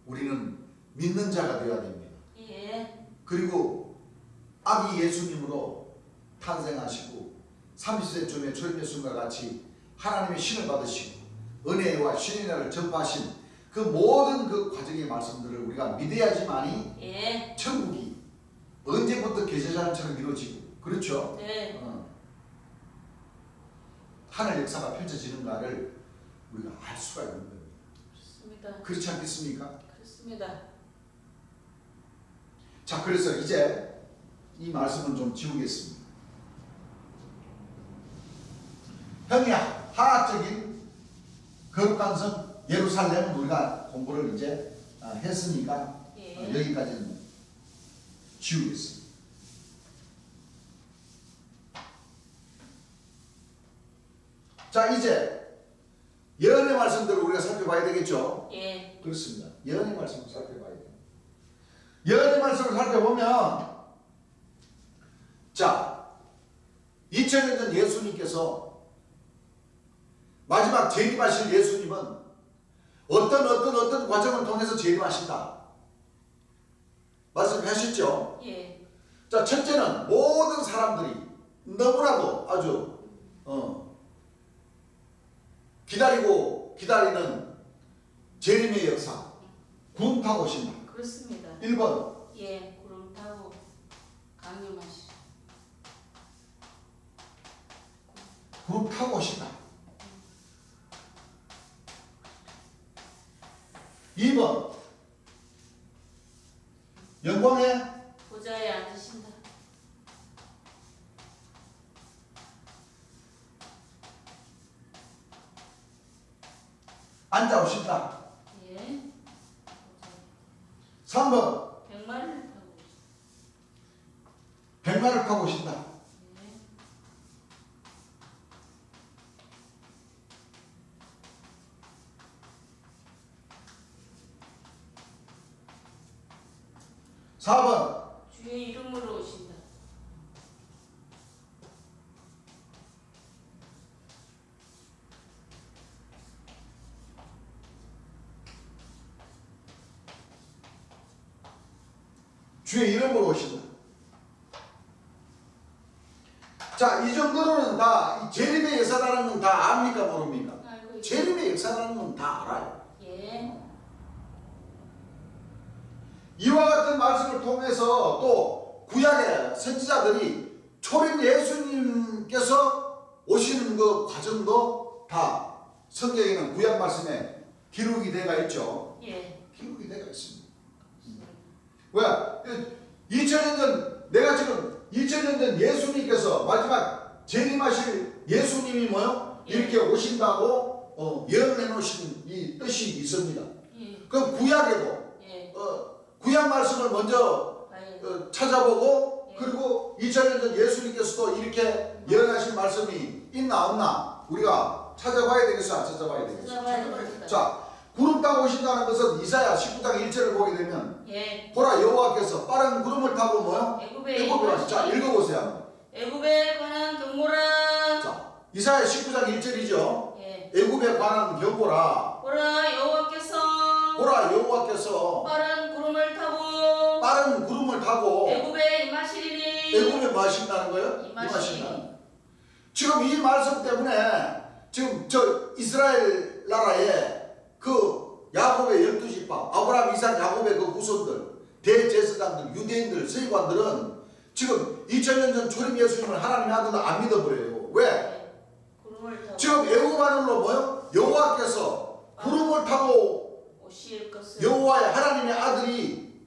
우리는 믿는 자가 되어야 됩니다. 예. 그리고 아기 예수님으로 탄생하시고 30세쯤에 초림예수님과 같이 하나님의 신을 받으시고 은혜와 신인을 전파하신 그 모든 그 과정의 말씀들을 우리가 믿어야지만이 예. 천국이 언제부터 계제자처럼 이루어지고 그렇죠? 네. 하늘 역사가 펼쳐지는가를 우리가 알 수가 있는 겁니다. 그렇습니다. 그렇지 않겠습니까? 그렇습니다. 자, 그래서 이제 이 말씀은 좀 지우겠습니다. 형이 하나적인 거룩한 성 예루살렘은 우리가 공부를 이제 했으니까 예. 여기까지는 지우겠습니다. 자, 이제 예언의 말씀들을 우리가 살펴봐야 되겠죠? 예. 그렇습니다. 예언의 말씀을 살펴봐야 돼요. 예언의 말씀을 살펴보면 자, 2000년 전 예수님께서 마지막 재림하실 예수님은 어떤 과정을 통해서 재림하신다 말씀하셨죠? 예. 자, 첫째는 모든 사람들이 너무나도 아주 기다리는 재림의 역사 구름 타고 오신다. 그렇습니다. 1번 예. 구름 타고 강림하시. 구름 타고 오신다. 2번 영광의 보좌에 앉으신다. 앉아 오신다. 예. 3번 백마를 타고 오신다. 백마를 타고 오신다. 예. 4번 주의 이름으로 오신다. 주의 이름으로 오신다. 자, 이 정도로는 다 재림의 역사라는 건 다 압니까 모릅니까? 알고 있- 재림의 역사라는 건 다 알아요. 예. 이와 같은 말씀을 통해서 또 구약의 선지자들이 초림 예수님께서 오시는 그 과정도 다 성경에는 구약 말씀에 기록이 되어 있죠. 예. 기록이 되어 있습니다. 왜? 2000년 전 내가 지금 2000년 전 예수님께서 마지막 재림하실 예수님이 뭐요? 예. 이렇게 오신다고 예언해 놓으신 이 뜻이 있습니다. 예. 그럼 구약에도 예. 구약 말씀을 먼저 아예. 찾아보고 예. 그리고 2000년 전 예수님께서도 이렇게 예언하신 말씀이 있나 없나 우리가 찾아봐야 되겠어, 안 찾아봐야 되겠어? 찾아봐야 되겠다. 자, 구름 타고 오신다는 것은 이사야 19장 1절을 보게 되면 예. 보라 여호와께서 빠른 구름을 타고 뭐요? 애굽에 애굽에 와서 자 읽어보세요 한번. 애굽에 관한 경고라. 자, 이사야 19장 1절이죠. 예. 애굽에 관한 경고라. 보라 여호와께서 보라 여호와께서 빠른 구름을 타고 빠른 구름을 타고 애굽에 임하시리니. 애굽에 뭐 하신다는 거예요? 임하시니. 지금 이 말씀 때문에 지금 저 이스라엘 나라에 그 야곱의 12지파 아브라함 이삭 야곱의 그 후손들 대제사장들 유대인들 세관들은 지금 2000년 전 초림 예수님을 하나님의 아들로 안 믿어버려요. 왜? 예. 구름을 타고 지금 애굽 하늘로 뭐요? 여호와께서 구름을 타고 오실 것을. 여호와의 하나님의 아들이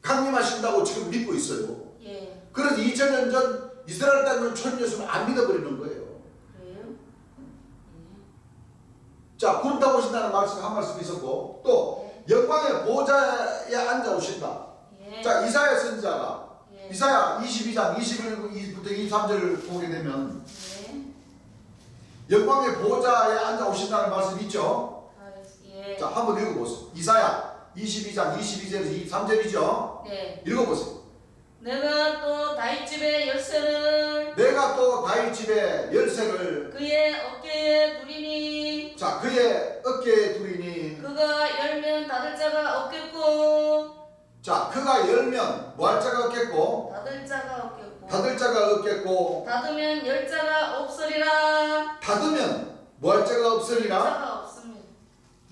강림하신다고 지금 믿고 있어요. 예. 그래서 2000년 전 이스라엘 땅은 초림 예수님을 안 믿어버리는 거예요. 그래요? 자, 구름 타고 오신다는 말씀 한 말씀 있었고 또 영광의 보좌에 앉아 오신다. 예. 자, 이사야 선지자가 예. 이사야 22장 21부터 23절을 보게 되면 예. 영광의 보좌에 앉아 오신다는 말씀 있죠. 예. 자, 한번 읽어보세요. 이사야 22장 22절에서 23절이죠. 네. 읽어보세요. 내가 또 다윗 집의 열쇠를 내가 또 다윗 집의 열쇠를 그의 어깨에 두리니. 자, 그의 어깨에 두리니 그가 열면 닫을 자가 없겠고. 자, 그가 열면 뭐 할 자가 없겠고 닫을 자가 없겠고. 닫을 자가 없겠고 닫으면 열 자가 없으리라. 닫으면 뭐 할 자가 열 없으리라 자가 없습니다.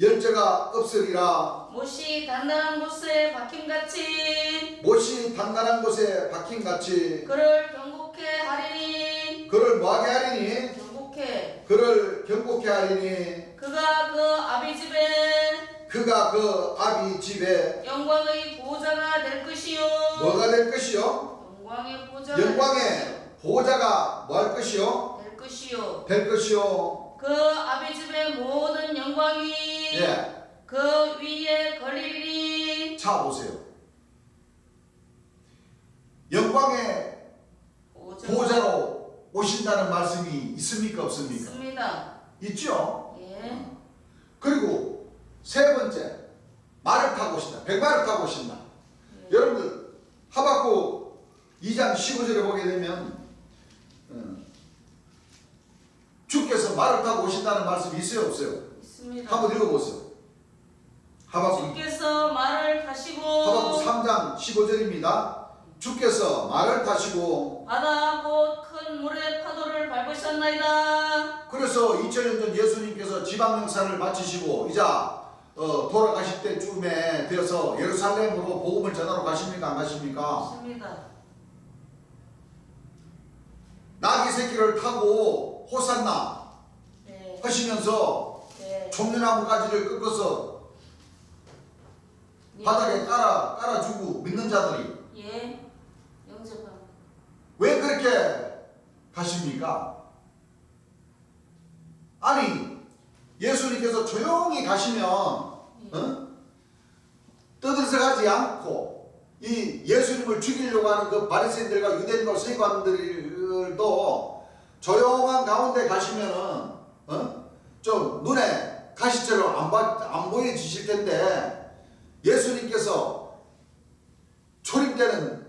열 자가 없으리라 못이 단단한 곳에 박힘같이 못이 단단한 곳에 박힌같이 그를 경고케 하리니. 그를 뭐하게 하리니 경고케. 그를 경고케 하리니 그가 그 아비 집에 그가 그 아비 집에 영광의 보호자가 될 것이요. 뭐가 될 것이요 영광의 보호자가 영광의 보호자가 뭐 할 것이요 될 것이요. 될 것이요 그 아비 집의 모든 영광이 예. 그 위에 걸리리니. 자 보세요. 영광의 보호자로 오신다는 말씀이 있습니까 없습니까? 있습니다. 있죠. 예. 그리고 세 번째 말을 타고 오신다. 백마를 타고 오신다. 예. 여러분들 하박국 2장 15절에 보게 되면 주께서 말을 타고 오신다는 말씀이 있어요 없어요? 있습니다. 한번 읽어보세요. 하박국 주께서 말을 타시고 3장 15절입니다. 주께서 말을 타시고 바다 곧 큰 물의 파도를 밟으셨나이다. 그래서 2000년 전 예수님께서 지방명사를 마치시고 이제 돌아가실 때쯤에 되어서 예루살렘으로 복음을 전하러 가십니까 안 가십니까? 있습니다. 나귀 새끼를 타고 호산나 네. 하시면서 네. 종려나무 가지를 꺾어서 바닥에 깔아주고 믿는 자들이 예. 영접합니다. 왜 그렇게 가십니까? 아니 예수님께서 조용히 가시면 떠들썩하지 않고 이 예수님을 죽이려고 하는 그 바리새인들과 유대인과 세관들도 조용한 가운데 가시면은 좀 눈에 가시처럼 안 보여지실 텐데 예수님께서 초림 때는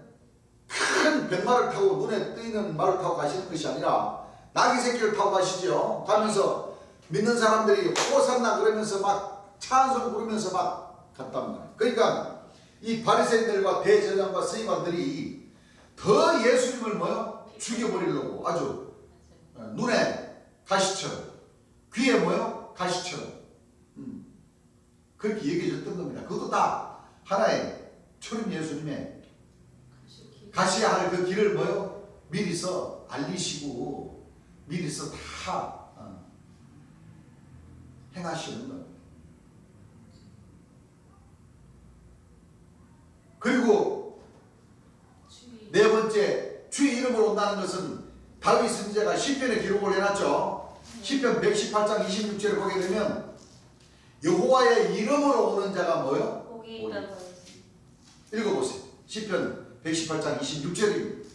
큰 백마를 타고 눈에 뜨이는 말을 타고 가시는 것이 아니라 나귀 새끼를 타고 가시죠. 가면서 믿는 사람들이 호산나 그러면서 막 찬송 부르면서 막 갔단 말이에요. 그러니까 이 바리새인들과 대제사장과 서기관들이 더 예수님을 뭐요? 죽여버리려고 아주 눈에 가시처럼 귀에 뭐요? 가시처럼 그렇게 얘기해줬던 겁니다. 그것도 다 하나의 초림 예수님의 가셔야 할 그 길을 뭐요? 미리서 알리시고 미리서 다 행하시는 겁니다. 그리고 네 번째, 주의 이름으로 온다는 것은 다윗 선지자가 시편에 기록을 해놨죠. 시편 118장 26절을 보게 되면 여호와의 이름으로 오는 자가 뭐요? 복이 있다고 했습니다. 읽어보세요. 시편 118장 26절입니다.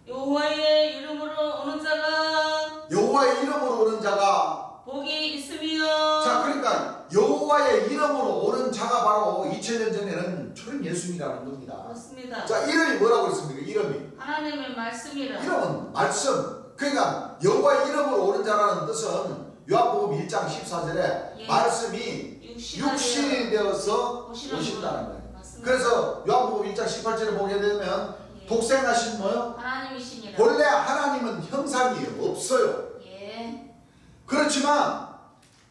여호와의 이름으로 오는 자가 여호와의 이름으로 오는 자가 복이 있으며. 자, 그러니까 여호와의 이름으로 오는 자가 바로 2000년 전에는 초림 예수님이라는 겁니다. 그렇습니다. 자, 이름이 뭐라고 했습니까? 이름이 하나님의 말씀이라. 이름은 말씀. 그러니까 여호와의 이름으로 오는 자라는 뜻은 요한복음 1장 14절에 예. 말씀이 육신이 되어서 오신다는 거예요. 맞습니다. 그래서 요한복음 1장 18절에 보게 되면 예. 독생하신 뭐요? 하나님이시니라. 본래 하나님은 형상이 없어요. 예. 그렇지만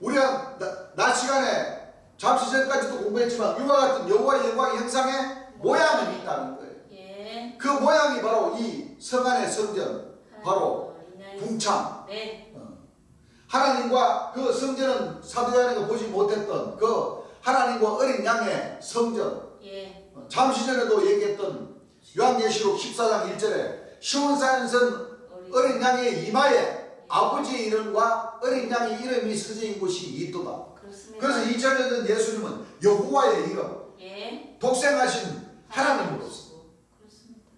우리가 낮 시간에 잠시 전까지도 공부했지만 이와 같은 여호와의 영광의 형상의 모양은 있다는 거예요. 예. 그 모양이 바로 이 성안의 성전, 바로 궁창. 네. 하나님과 그 성전은 사도 요한이가 보지 못했던 그 하나님과 어린 양의 성전. 예. 잠시 전에도 얘기했던 요한계시록 14장 1절에 시온산선 어린 양의 이마에 아버지의 이름과 어린 양의 이름이 서진 곳이 있도다. 그렇습니다. 그래서 2000년 전 예수님은 여호와의 이름, 예. 독생하신 하나님으로서. 그렇습니다.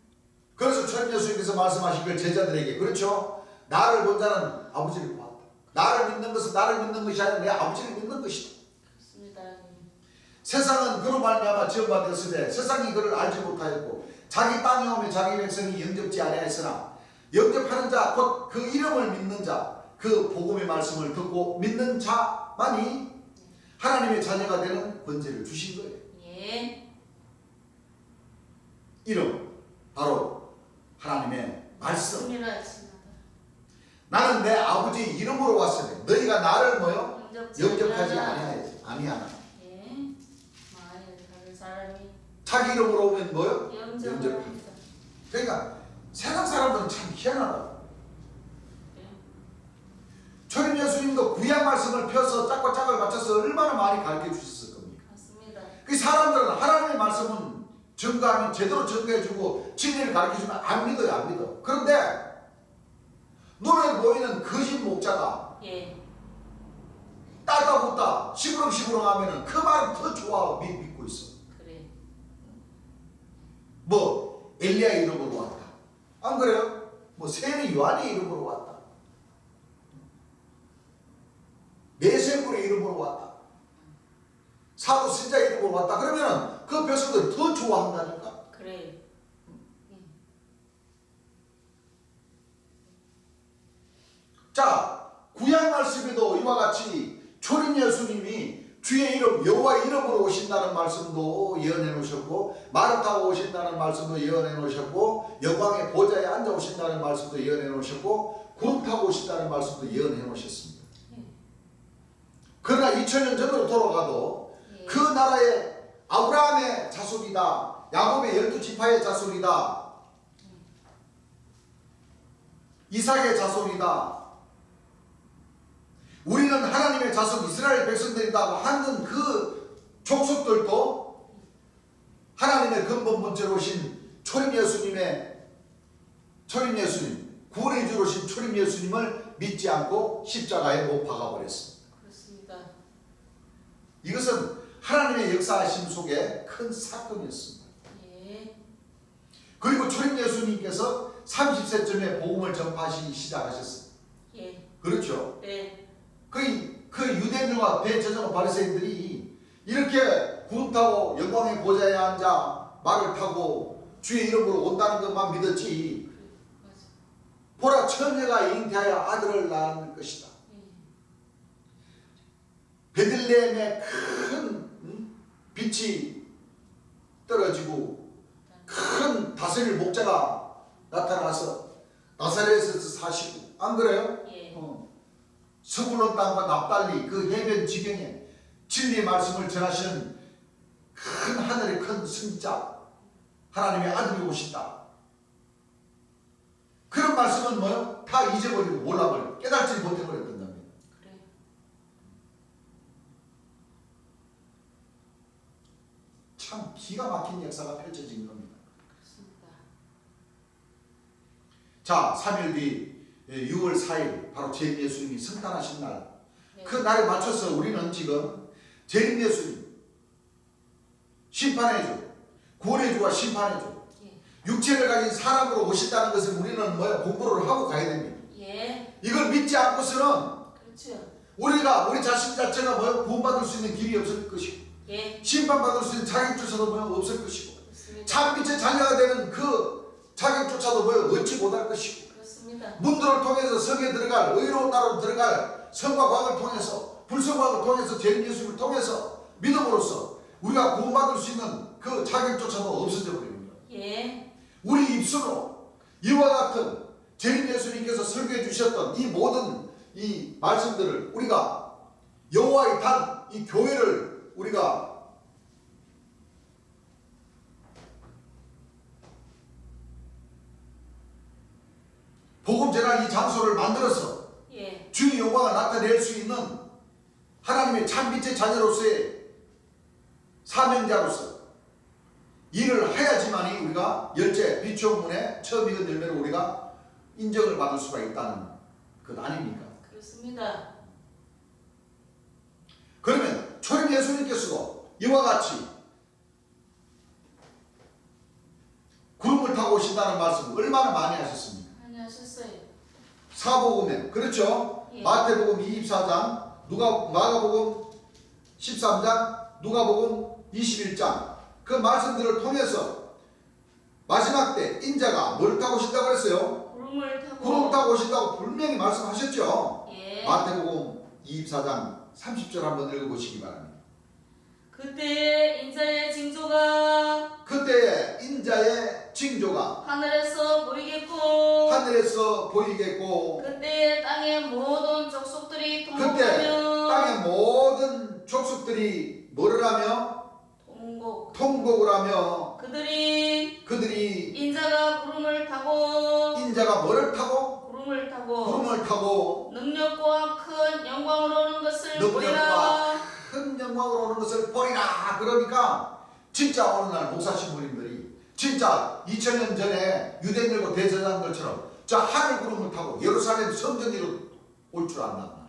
그래서 초림 예수님께서 말씀하신 걸 제자들에게, 그렇죠? 나를 본 자는 아버지를 보았다. 나를 믿는 것은 나를 믿는 것이 아니라 내 아버지를 믿는 것이다. 그렇습니다. 세상은 그로 말미암아 지음받았으되 세상이 그를 알지 못하였고 자기 땅에 오면 자기 백성이 영접지 아니하였으나 영접하는 자 곧 그 이름을 믿는 자 그 복음의 말씀을 듣고 믿는 자만이 하나님의 자녀가 되는 권세를 주신 거예요. 예. 이름 바로 하나님의 말씀. 믿음이라 했습니다. 나는 내 아버지 이름으로 왔으니 너희가 나를 뭐요? 영접하지 아니하나. 아니하나. 예. 만일 다른 사람이 자기 이름으로 오면 뭐요? 영접합니다. 그러니까 세상 사람들은 참 희한하다. 예. 초림 예수님도 구약 말씀을 펴서 짝과 짝을 맞춰서 얼마나 많이 가르쳐 주셨을 겁니까? 맞습니다. 그 사람들은 하나님의 말씀은 증거하면 제대로 증거해주고 진리를 가르쳐주면 안 믿어요, 안 믿어. 그런데 눈에 보이는 거짓 목자가 예. 따다 붙다 시부렁시부렁 하면은 그 말은 더 좋아 믿고 있어. 그래. 뭐 엘리야 이름으로 왔다. 안 그래요? 뭐 세례 요한의 이름으로 왔다. 내세굴의 이름으로 왔다. 사도 신자 이름으로 왔다. 그러면 그 백성들이 더 좋아한다니까. 그래. 자, 구약 말씀에도 이와 같이 초림 예수님이 주의 이름 여호와의 이름으로 오신다는 말씀도 예언해 놓으셨고 말을 타고 오신다는 말씀도 예언해 놓으셨고 영광의 보좌에 앉아 오신다는 말씀도 예언해 놓으셨고 구름 타고 오신다는 말씀도 예언해 놓으셨습니다. 그러나 2000년 전으로 돌아가도 그 나라의 아브라함의 자손이다. 야곱의 12지파의 자손이다. 이삭의 자손이다. 우리는 하나님의 자손 이스라엘 백성들이다 하는 그 족속들도 하나님의 근본 본체로 오신 초림 예수님 구원의 주로 오신 초림 예수님을 믿지 않고 십자가에 못 박아버렸습니다. 그렇습니다. 이것은 하나님의 역사하심 속에 큰 사건이었습니다. 예. 그리고 초림 예수님께서 30세쯤에 복음을 전파하시기 시작하셨습니다. 예. 그렇죠? 네. 그 유대인들과 대제사장 바리새인들이 이렇게 구름 타고 영광의 보좌에 앉아 말을 타고 주의 이름으로 온다는 것만 믿었지 맞아. 보라 처녀가 잉태하여 아들을 낳을 것이다. 베들레헴에 큰 빛이 떨어지고 큰 다스릴 목자가 나타나서 나사렛에서 사시고, 안 그래요? 예. 스불론 땅과 납달리 그 해변 지경에 진리의 말씀을 전하시는 큰 하늘의 큰 승자 하나님의 아들이 오신다. 그런 말씀은 뭐요? 다 잊어버리고 몰라버리고 깨달지 못해버렸던 겁니다. 그래. 참 기가 막힌 역사가 펼쳐진 겁니다. 그렇습니다. 자, 3일 뒤 6월 4일 바로 재림 예수님이 성탄하신 날, 네. 그 날에 맞춰서 우리는 지금 재림 예수님 심판의 주, 구원의 주와 심판의 주, 예. 육체를 가진 사람으로 오신다는 것을 우리는 뭐야? 공부를 하고 가야 됩니다. 예. 이걸 믿지 않고서는 그렇죠. 우리 자신 자체가 뭐야? 구원받을 수 있는 길이 없을 것이고, 예. 심판받을 수 있는 자격조차도 뭐야? 없을 것이고, 그렇습니다. 참 빛의 자녀가 되는 그 자격조차도 뭐야? 얻지 못할 것이고, 그렇습니다. 문들을 통해서 성에 들어갈, 의로운 나라로 들어갈 성과 과학을 통해서, 불성과학을 통해서, 재림 예수님을 통해서 믿음으로써 우리가 구원받을 수 있는 그 자격조차도 없어져 버립니다. 예. 우리 입술로 이와 같은 재림 예수님께서 설교해 주셨던 이 모든 이 말씀들을 우리가 여호와의 단, 이 교회를 우리가 복음 전할 이 장소를 만들어서 예. 주의 영광을 나타낼 수 있는 하나님의 참빛의 자녀로서의 사명자로서 일을 해야지만이 우리가 열째 비추문에 처음 익은 열매를 우리가 인정을 받을 수가 있다는 것 아닙니까? 그렇습니다. 그러면 초림 예수님께서도 이와 같이 구름을 타고 오신다는 말씀을 얼마나 많이 하셨습니까? 많이 하셨어요. 사복음에, 그렇죠? 예. 마태복음 24장, 마가복음 13장, 누가복음 21장, 그 말씀들을 통해서 마지막 때 인자가 뭘 타고 오신다고 그랬어요? 구름을 타고. 구름 타고 오신다고 분명히 말씀하셨죠? 예. 마태복음 24장 30절 한번 읽어보시기 바랍니다. 그때 인자의 징조가 그때의 인자의 징조가 하늘에서 보이겠고, 하늘에서 보이겠고, 그때 땅의 모든 족속들이 그때 통곡하며 땅의 모든 족속들이 뭐를 하며 통곡을 하며 그들이 인자가 구름을 타고 인자가 뭐를 타고 구름을 타고 능력과 큰 영광으로 오는 것을 능력과 보리라. 큰 영광으로 오는 것을 보리라. 그러니까 진짜 오늘날 목사 신부님들이 진짜 2000년 전에 유대인들과 대제사장들처럼 저 하늘 구름을 타고 예루살렘 성전 위로 올 줄 안단 말이에요.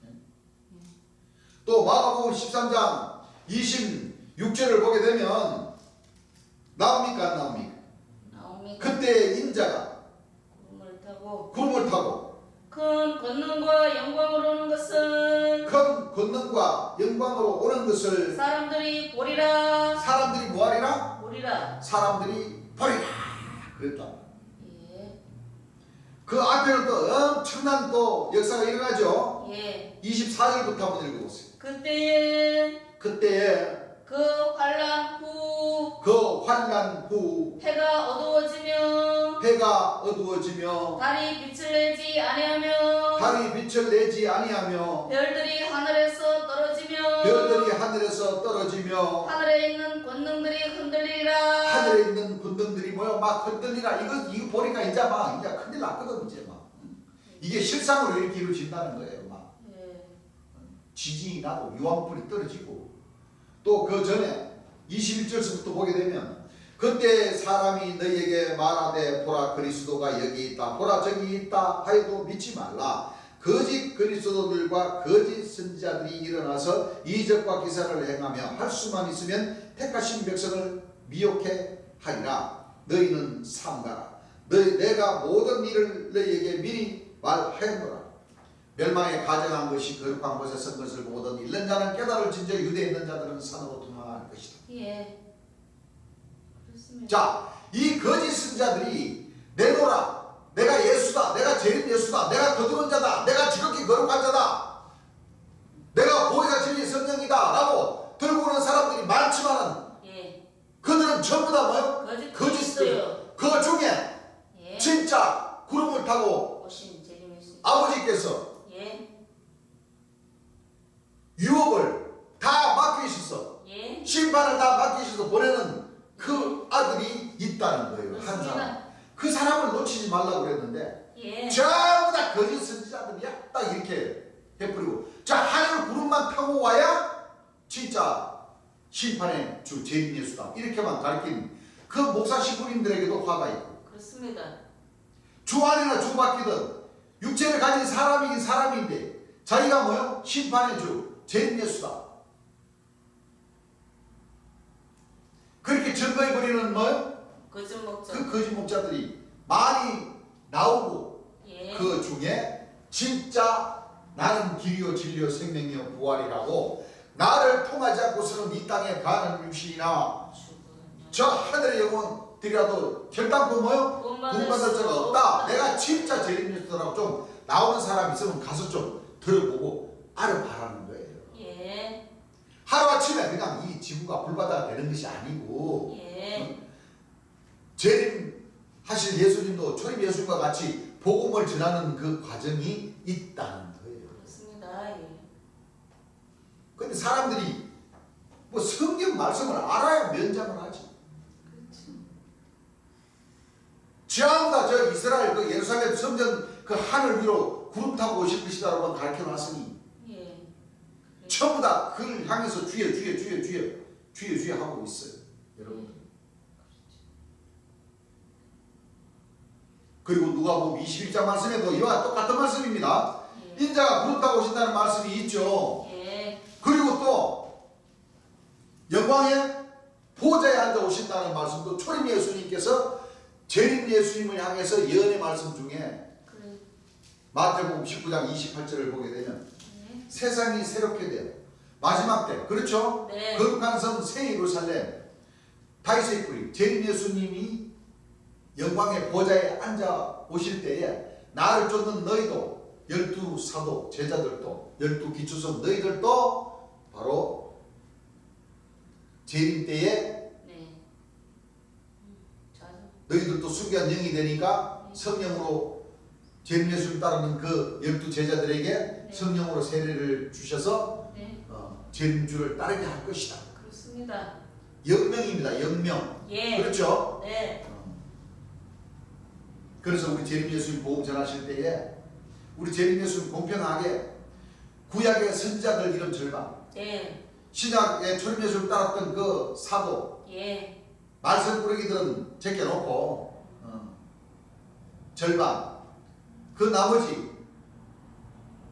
예. 또 마가복음 13장 26절을 보게 되면 나옵니까 안 나옵니까? 나옵니다. 그때 인자가 구름을 타고 큰 권능과 영광으로 오는 것은 큰 권능과 영광으로 오는 것을 사람들이 보리라. 사람들이 뭐하리라? 보리라. 사람들이 보리라 그랬다. 예. 그 앞에는 또 엄청난 또 역사가 일어나죠. 예. 24절부터 한번 읽어보세요. 그때에 그 환란 후 해가 어두워지며 달이 빛을 내지 아니하며 별들이 하늘에서 떨어지며 하늘에 있는 권능들이 흔들리라. 하늘에 있는 군등들이 뭐야 막 흔들리라. 이거 보니까 이제 큰일 났거든. 이제 막 이게 실상으로 이렇게 이루어진다는 거예요. 막 예. 지진이 나고 유황불이 떨어지고, 또 그 전에 21절부터 보게 되면 그때 사람이 너희에게 말하되 보라 그리스도가 여기 있다 보라 저기 있다 하여도 믿지 말라. 거짓 그리스도들과 거짓 선지자들이 일어나서 이적과 기사를 행하며 할 수만 있으면 택하신 백성을 미혹해 하리라. 너희는 삼가라. 내가 모든 일을 너희에게 미리 말하였노라. 멸망에 가정한 것이 거룩한 곳에 선 것을 보거든 잃는 자는 깨달을진저 유대에 있는 자들은 산으로 도망할 것이다. 예. 그렇습니다. 자, 이 거짓 선자들이 내노라. 내가 예수다. 내가 재림 예수다. 내가 거듭은 자다. 내가 지극히 거룩한 자다. 이거는 전부 다 뭐요? 거짓 그 중에 예. 진짜 구름을 타고 오신 재림 예수님. 아버지께서 예. 유업을 다 맡기셔서 예. 심판을 다 맡기셔서 보내는 그 아들이 있다는 거예요. 한 사람. 그렇습니다. 그 사람을 놓치지 말라고 그랬는데 예. 전부 다 거짓 선지자들이야. 딱 이렇게 해버리고 자 하늘 구름만 타고 와야 진짜 심판의 주 재림 예수다. 이렇게만 가르친 그 목사 신부님들에게도 화가 있고 그렇습니다. 주 안이나 주 밖이든 육체를 가진 사람이긴 사람인데 자기가 뭐요? 심판의 주 재림 예수다. 그렇게 증거해버리는 뭐요? 거짓 목자. 그 거짓 목자들이 많이 나오고 예. 그 중에 진짜 나는 길이요 진리요 생명이요 부활이라고 나를 통하지 않고서는 이 땅에 가는 육신이나 저 하늘의 영혼들이라도 결단코 뭐요? 구원받을 자가 없다. 내가 진짜 재림 예수라고 좀 나오는 사람이 있으면 가서 좀 들어보고 알아봐라는 거예요. 예. 하루아침에 그냥 이 지구가 불바다가 되는 것이 아니고 예. 재림하실 예수님도 초림 예수님과 같이 복음을 전하는 그 과정이 있다는 거예요. 그렇습니다. 예. 근데 사람들이 뭐 성경 말씀을 알아야 면장을 하지. 그렇죠. 전부 다 저 이스라엘 그 예루살렘 성전 그 하늘 위로 구름 타고 오실 것이다라고 가르쳐 놨으니 예. 전부 다 그를 향해서 주여 하고 있어요. 여러분. 그리고 누가복음 21장 말씀에도 이와 똑같은 말씀입니다. 예. 인자가 구름 타고 오신다는 말씀이 있죠. 예. 그리고 또 영광의 보좌에 앉아 오신다는 말씀도 초림 예수님께서 재림 예수님을 향해서 예언의 말씀 중에 그래. 마태복음 19장 28절을 보게 되면 예. 세상이 새롭게 돼요. 마지막 때 그렇죠? 네. 거룩한 성 새 예루살렘 다윗의 뿌리 재림 예수님이 영광의 보좌에 앉아 오실 때에 나를 쫓는 너희도 12사도 제자들도 12기초성 너희들도 바로 재림 때에 네. 자주. 너희들도 순교한 영이 되니까 성령으로 재림 예수를 따르는 그 12제자들에게 네. 성령으로 세례를 주셔서 네. 재림주를 따르게 할 것이다. 그렇습니다. 영명입니다. 영명. 예. 그렇죠? 네. 그래서 우리 재림 예수님 복음 전하실 때에 우리 재림 예수님 공평하게 구약의 선지자들 이름 절반, 네. 신약의 초림 예수를 따랐던 그 사도, 예. 말썽꾸러기들은 제껴놓고 절반, 그 나머지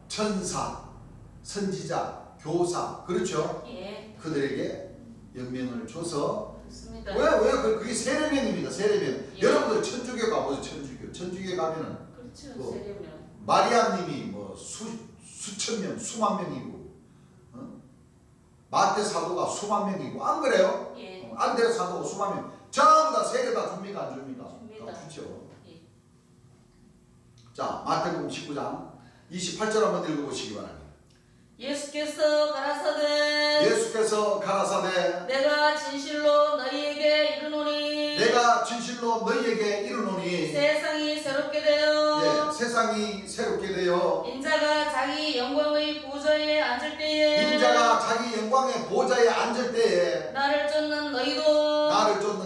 천사, 선지자, 교사, 그렇죠? 예. 그들에게 영명을 줘서 그렇습니다. 그게 세례명입니다. 세례명. 예. 여러분들 천주교 가보세요. 천주교 가면은 그렇죠. 뭐, 세례명. 마리아님이 뭐 수천 명, 수만 명이고, 마태 사도가 수만 명이고, 안 그래요? 예. 안드레 사도가 수만 명. 전부 다 세례 다 줍니까? 안 줍니까? 줍니다. 다 주죠. 예. 자, 마태복음 19장 28절 한번 읽어보시기 바랍니다. 예수께서 가라사대 예수께서 가라사대 내가 진실로 너희에게 이르노니 내가 진실로 너희에게 이르노니 세상이 새롭게 되어 예, 세상이 새롭게 되어 인자가 자기 영광의 보좌에 앉을 때에 인자가 자기 영광의 보좌에 앉을 때에 나를 쫓는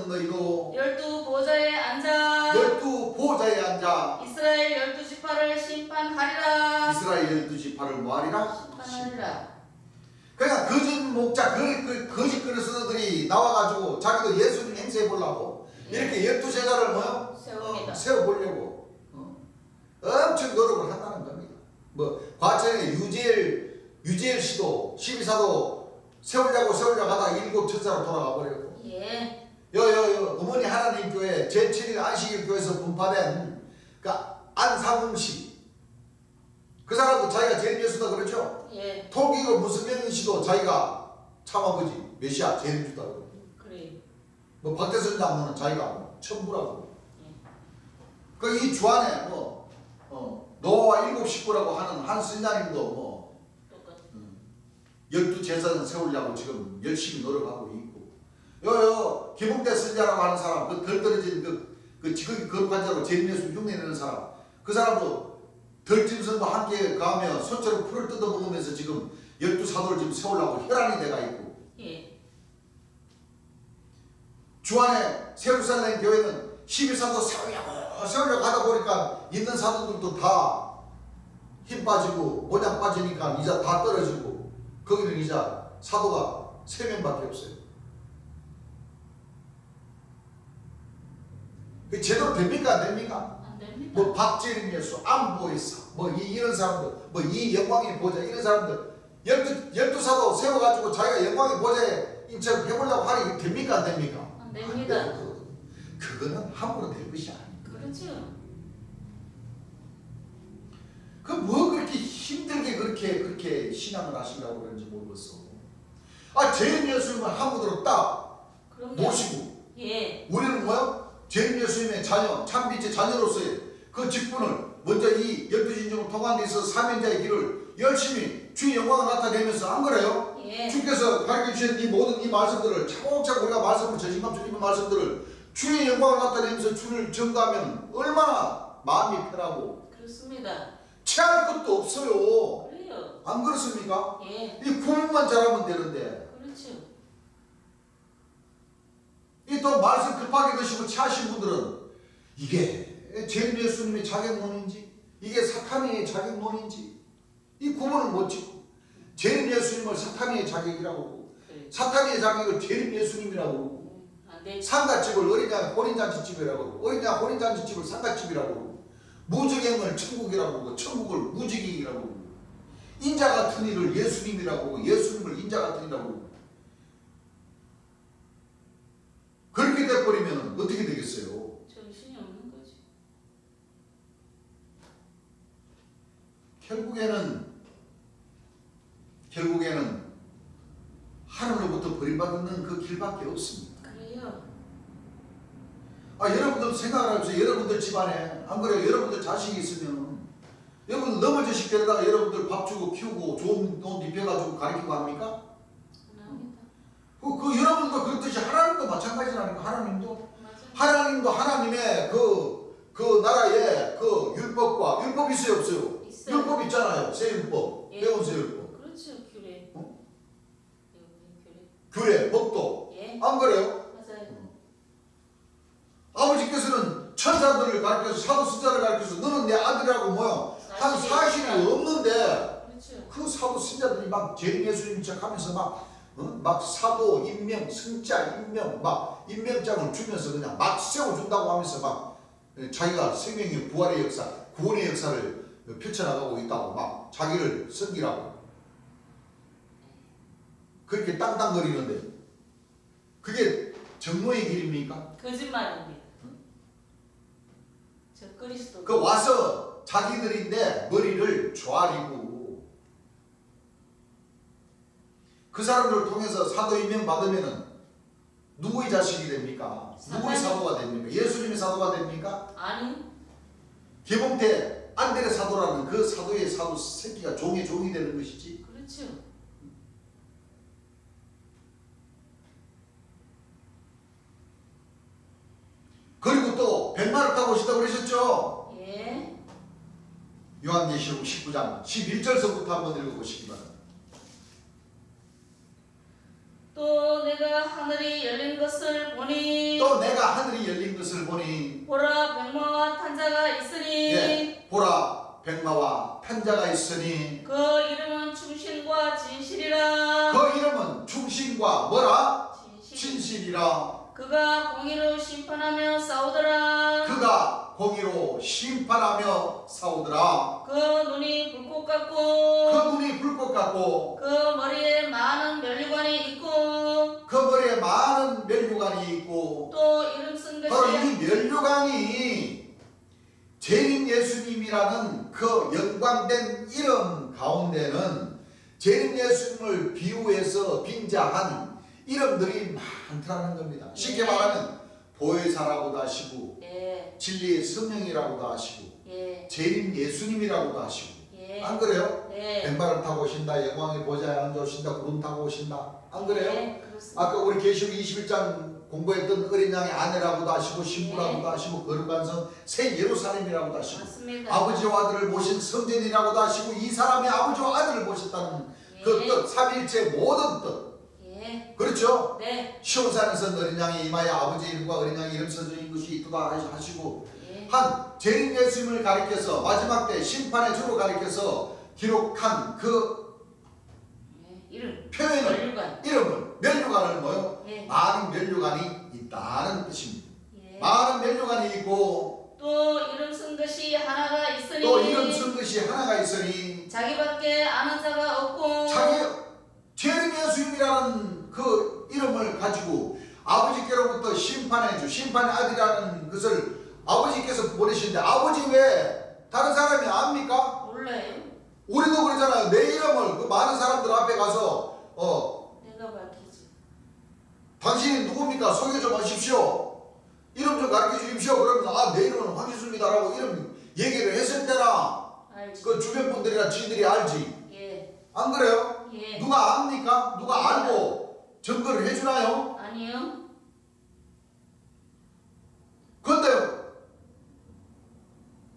너희도 열두 보좌에 앉아 열두 보좌에 앉아 이스라엘 열두 지파를 심판하리라. 이스라엘 열두 지파를 뭐하리라? 심판하리라. 그러니까 거짓 목자 거짓 그리스도들이 나와가지고 자기도 예수님 행세해 보려고 이렇게 열두 제자를 뭐요? 세웁니다. 세워보려고 엄청 노력을 한다는 겁니다. 뭐 과천에 유재일 씨도 12사도 세우려고 하다가 일곱 천사로 돌아가 버렸고 예. 어머니 하나님 교회 제7일 안식일 교회에서 분파된 그 안상훈 씨, 그 사람도 자기가 제일 예수다 그러죠. 예. 통일교 무슬명 씨도 자기가 참아버지 메시아 제일 주다 그러고, 그래. 뭐 박대선 장로는 자기가 뭐 천부라고. 예. 그 이 주안에 노아와 일곱 식구라고 하는 한 선장님도 똑같아. 12제사는 세우려고 지금 열심히 노력하고 있고, 요 기봉대 선자라고 하는 사람, 그 덜 떨어진 그 지극히 거룩한 자로 재림 예수 흉내내는 사람, 그 사람도 덜짐승과 함께 가며 소처럼 풀을 뜯어먹으면서 지금 12사도를 지금 세우려고 혈안이 돼가 있고, 예. 주안에 세루살렘 교회는 12사도 세우려고 하다 보니까 있는 사도들도 다 힘 빠지고 모양 빠지니까 이제 다 떨어지고, 거기는 이제 사도가 3명밖에 없어요. 그 제대로 됩니까? 안 됩니까? 안 됩니다. 뭐 박재림 예수, 안보이사, 뭐 이런 사람들, 뭐 이 영광의 보좌 이런 사람들 12사도 세워가지고 자기가 영광의 보좌에 인처럼 해보려고 하니 됩니까? 안 됩니까? 안 됩니다. 그거는 함부로 될 것이 아닙니다. 그렇죠. 그 뭐 그렇게 힘들게 그렇게 신앙을 하시려고 그러는지 모르겠어. 재림 예수님을 함부로 딱 그럼요. 모시고, 예. 우리는 뭐요? 재림 예수님의 자녀, 참빛의 자녀로서의 그 직분을 먼저 이 12진정을 통한 데 있어서 사명자의 길을 열심히 주의 영광을 나타내면서, 안 그래요? 예. 주께서 가르쳐 주신 이 모든 이 말씀들을 차곡차곡 우리가 말씀을 저신감 주님의 말씀들을 주의 영광을 나타내면서 주를 전가하면 얼마나 마음이 편하고 그렇습니다. 체할 것도 없어요. 그래요. 안 그렇습니까? 예. 이 구분만 잘하면 되는데, 그렇죠. 이 또 말씀 급하게 드시고 체하신 분들은 이게 재림 예수님의 자격론인지 이게 사탄의 자격론인지 이 구분을 못 짓고, 재림 예수님을 사탄의 자격이라고 하고 그래. 사탄의 자격을 재림 예수님이라고 하고, 안 되지. 상가집을 어린양 혼인잔치집이라고 하고 어린양 혼인잔치집을 상가집이라고 하고, 무적행을 천국이라고 하고 천국을 무적행이라고 하고, 인자 같은 이를 예수님이라고 하고 예수님을 인자 같은 이라고 하고, 그렇게 돼버리면 어떻게 되겠어요? 정신이 없는 거지. 결국에는 하늘로부터 버림받는 그 길밖에 없습니다. 그래요. 여러분들 생각을 해보세요. 여러분들 집안에, 안 그래요? 여러분들 자식이 있으면 여러분 넘어지식 데려다가 여러분들 밥 주고 키우고 좋은 옷 입혀가지고 가르치고 합니까? 안 합니다. 그 여러분도 그렇듯이 하나님도 마찬가지라니까. 하나님도 맞아요. 하나님의 그 나라에 그 율법이 있어요, 없어요? 있어요. 율법 있잖아요. 세율법, 예. 배운 세율법, 그렇죠. 규례. 어? 규례. 규례, 법도. 예. 안 그래요? 맞아요. 아버지께서는 천사들을 가르쳐서 사도 신자를 가르쳐서 너는 내 아들이라고 뭐요? 한 사실이 없는데 그렇죠. 그 사도 신자들이 막 재림 예수님 척하면서 막 사도 임명, 승자 임명, 막 임명장을 주면서 그냥 막 세워준다고 하면서 막 자기가 생명의 부활의 역사, 구원의 역사를 펼쳐나가고 있다고 막 자기를 섬기라고 그렇게 땅땅거리는데, 그게 정로의 길입니까? 거짓말입니다. 저 그리스도. 그 와서 자기들인데 머리를 조아리고, 그 사람들을 통해서 사도 임명 받으면은 누구의 자식이 됩니까? 누구의 사도가 됩니까? 예수님의 사도가 됩니까? 아니. 개봉태 안데레 사도라는 그 사도의 사도 새끼가 종이 되는 것이지. 그렇죠. 그리고 또 백마를 타고 오시다고 그러셨죠? 예. 요한계시록 19장 11절서부터 한번 읽어보시기 바랍니다. 또 내가 하늘이 열린 것을 보니 또 내가 하늘이 열린 것을 보니 보라 백마와 탄자가 있으니 예, 보라 백마와 탄자가 있으니 그 이름은 충신과 진실이라. 그 이름은 충신과 뭐라? 진실. 진실이라. 그가 공의로 심판하며 싸우더라. 그가 공의로 심판하며 싸우더라. 그 눈이 불꽃 같고 그 눈이 불꽃 같고 그 머리에 많은 면류관이 있고 그 머리에 많은 면류관이 있고, 또 이름 쓴 바로 것이 이 면류관이 재림 예수님이라는 그 영광된 이름 가운데는 재림 예수님을 비유해서 빙자한 이름들이 많다는 겁니다. 쉽게 말하면 보혜사라고도 하시고 예. 진리의 성령이라고도 하시고 예. 재림 예수님이라고도 하시고 예. 예. 안 그래요? 네. 뱀발을 타고 오신다. 영광의 보좌에 앉아 오신다. 구름 타고 오신다. 안 그래요? 네, 그렇습니다. 아까 우리 계시록 21장 공부했던 어린 양의 아내라고도 하시고 신부라고도 네. 하시고 거룩한 성 새 예루살렘이라고도 하시고 맞습니다. 아버지와 아들을 모신 성전이라고도 하시고 이 사람이 아버지와 아들을 모셨다는 그 예. 뜻, 삼위일체 모든 뜻. 예. 그렇죠? 네. 시온산에서 어린 양이 임하여 아버지 이름과 어린 양의 이름 써져 있는 것이 있도다 하시고 예. 한 재림 예수님을 가리켜서 마지막 때 심판의 주로 가리켜서 기록한 그 예. 이름. 표현을 면류관. 이름을 면류관을 뭐요? 예. 많은 면류관이 있다는 뜻입니다. 예. 많은 면류관이 있고 또 이름 쓴 것이 하나가 있으니 또 이름 쓴 것이 하나가 있으니 자기밖에 아는 자가 없고 자기 재림 예수님이라는 그 이름을 가지고 아버지께로부터 심판의 주, 심판의 아들이라는 것을 아버지께서 보내시는데 아버지 외에 다른 사람이 압니까? 몰라요. 우리도 그러잖아요. 내 이름을 그 많은 사람들 앞에 가서 내가 밝히지. 당신이 누굽니까? 소개 좀 하십시오. 이름 좀 가르쳐 주십시오. 그러면 내 이름은 황기수입니다라고 이름 얘기를 했을 때나 알지. 그 주변 분들이나 지들이 알지. 예. 안 그래요? 예. 누가 압니까? 누가 알고 증거를 해주나요? 아니요. 그런데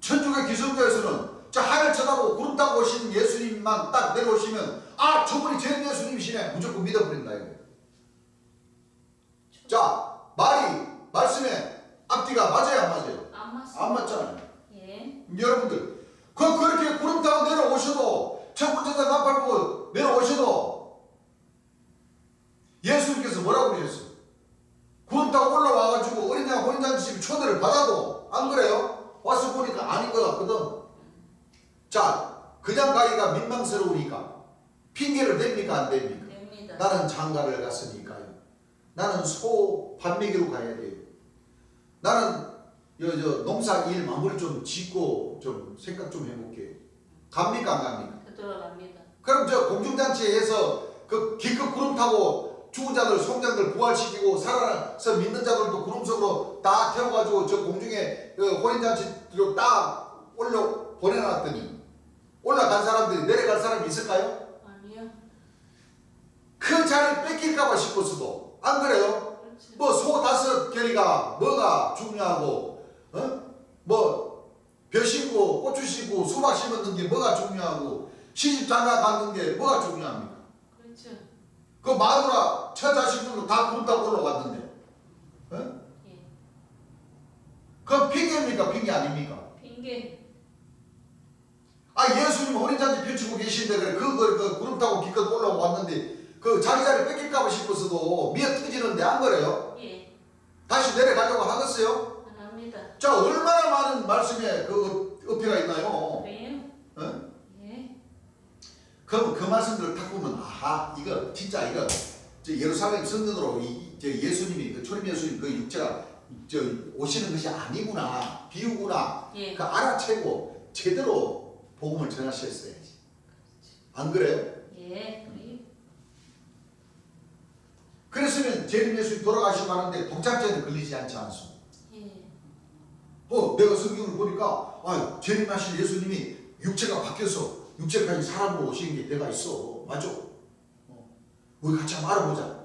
천주교 기성교에서는 저 하늘 쳐다보고 구름 타고 오신 예수님만 딱 내려오시면 저분이 제 예수님이시네 무조건 믿어버린다 이거예요. 자 말씀에 앞뒤가 맞아요 안 맞아요? 안 맞습니다. 안 맞잖아요. 예. 여러분들 그렇게 구름 타고 내려오셔도 천군천사 나팔 보고 내려오셔도 예수님께서 뭐라고 그러셨어요? 구름 타고 올라와가지고 어린 양 혼인잔치 초대를 받아도 안 그래요? 와서 보니까 아닌 것 같거든. 자 그냥 가기가 민망스러우니까 핑계를 댑니까 안 댑니까? 됩니다. 나는 장가를 갔으니까요. 나는 소 반매기로 가야 돼요. 나는 농사 일 마무리 좀 짓고 좀 생각 좀 해볼게요. 갑니까 안 갑니까? 되돌아갑니다. 그럼 저 공중잔치에서 그 기껏 구름 타고 죽은 자들 성장들 부활시키고 살아서 믿는 자들도 구름 속으로 딱 태워가지고 저 공중에 그 혼인잔치로 딱 올려 보내놨더니 올라간 사람들이 내려갈 사람이 있을까요? 아니요. 그 자리 뺏길까봐 싶어서도 안 그래요? 그렇죠. 뭐 소 5결이가 뭐가 중요하고 벼 심고 고추 심고 수박 심었는 게 뭐가 중요하고 시집 장가 가는 게 뭐가 중요합니까? 그렇죠. 그 마누라 처자식들도 다 구름 타고 올라갔는데 예. 그건 핑계입니까? 핑계 아닙니까? 핑계. 예수님 혼인잔치 펼치고 계신데 그래 그 구름 타고 기껏 올라왔는데 그 자기 자리 뺏길까봐 싶어서도 미어 터지는데 안 그래요? 예. 다시 내려가려고 하겠어요? 안 합니다. 자 얼마나 많은 말씀에 그 어폐가 있나요? 그래요? 어? 예. 그럼 그 말씀들을 딱 보면 이거 진짜 이거 저 예루살렘 성전으로 저 예수님이 그 초림 예수님 그 육체가 저 오시는 것이 아니구나 비유구나 예. 그 알아채고 제대로 복음을 전하셨어야지. 안 그래요? 예. 그래요? 그랬으면 재림 예수님 돌아가시고 하는데 동참죄는 걸리지 않지 않습니까? 예. 내가 성경을 보니까 재림하신 예수님이 육체가 바뀌어서 육체까지 사람으로 오시는 게 내가 있어. 맞아. 우리 같이 한번 알아보자.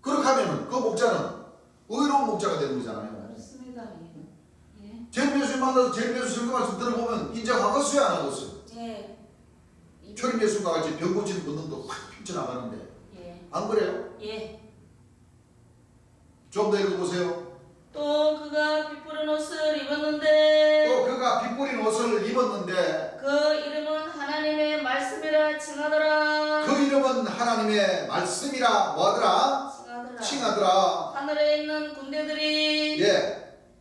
그렇게 하면은 그 목자는 의로운 목자가 되는 거잖아요. 그렇습니다. 예. 재림 예수님 만나서 재림 예수 성경 말씀 들어보면 인정하겠어요 안 하겠어요? 예. 초림 예수님과 같이 병 고치는 본능도 확 펼쳐나가는데 예. 안 그래요? 예. 좀 더 읽어보세요. 또 그가 빛부른 옷을 입었는데 또 그가 빛부린 옷을 입었는데 그 이름은 하나님의 말씀이라 칭하더라. 그 이름은 하나님의 말씀이라 뭐하더라? 칭하더라. 하늘에 있는 군대들이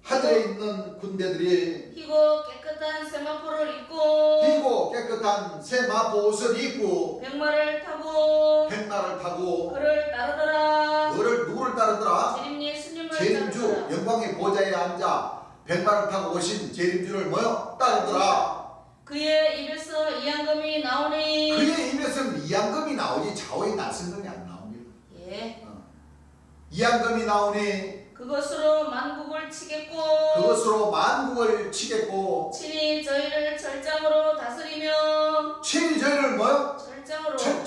하늘에 있는 군대들이 희고 깨끗한 세마포를 입고 희고 깨끗한 새 마포 옷을 입고 백마를 타고 백마를 타고 그를 따르더라. 누구를 따르더라? 재림 예수님을 재림주 따르더라. 영광의 보좌에 앉아 백마를 타고 오신 재림주를 뭐요? 따르더라. 그의 입에서 이양금이 나오니 그의 입에서는 이양금이 나오지 좌우의 낯선금이 안 나옵니다. 예. 이양금이 나오니 그것으로 만국을 치겠고 그것으로 만국을 치겠고 친히 저희를 절장으로 다스리며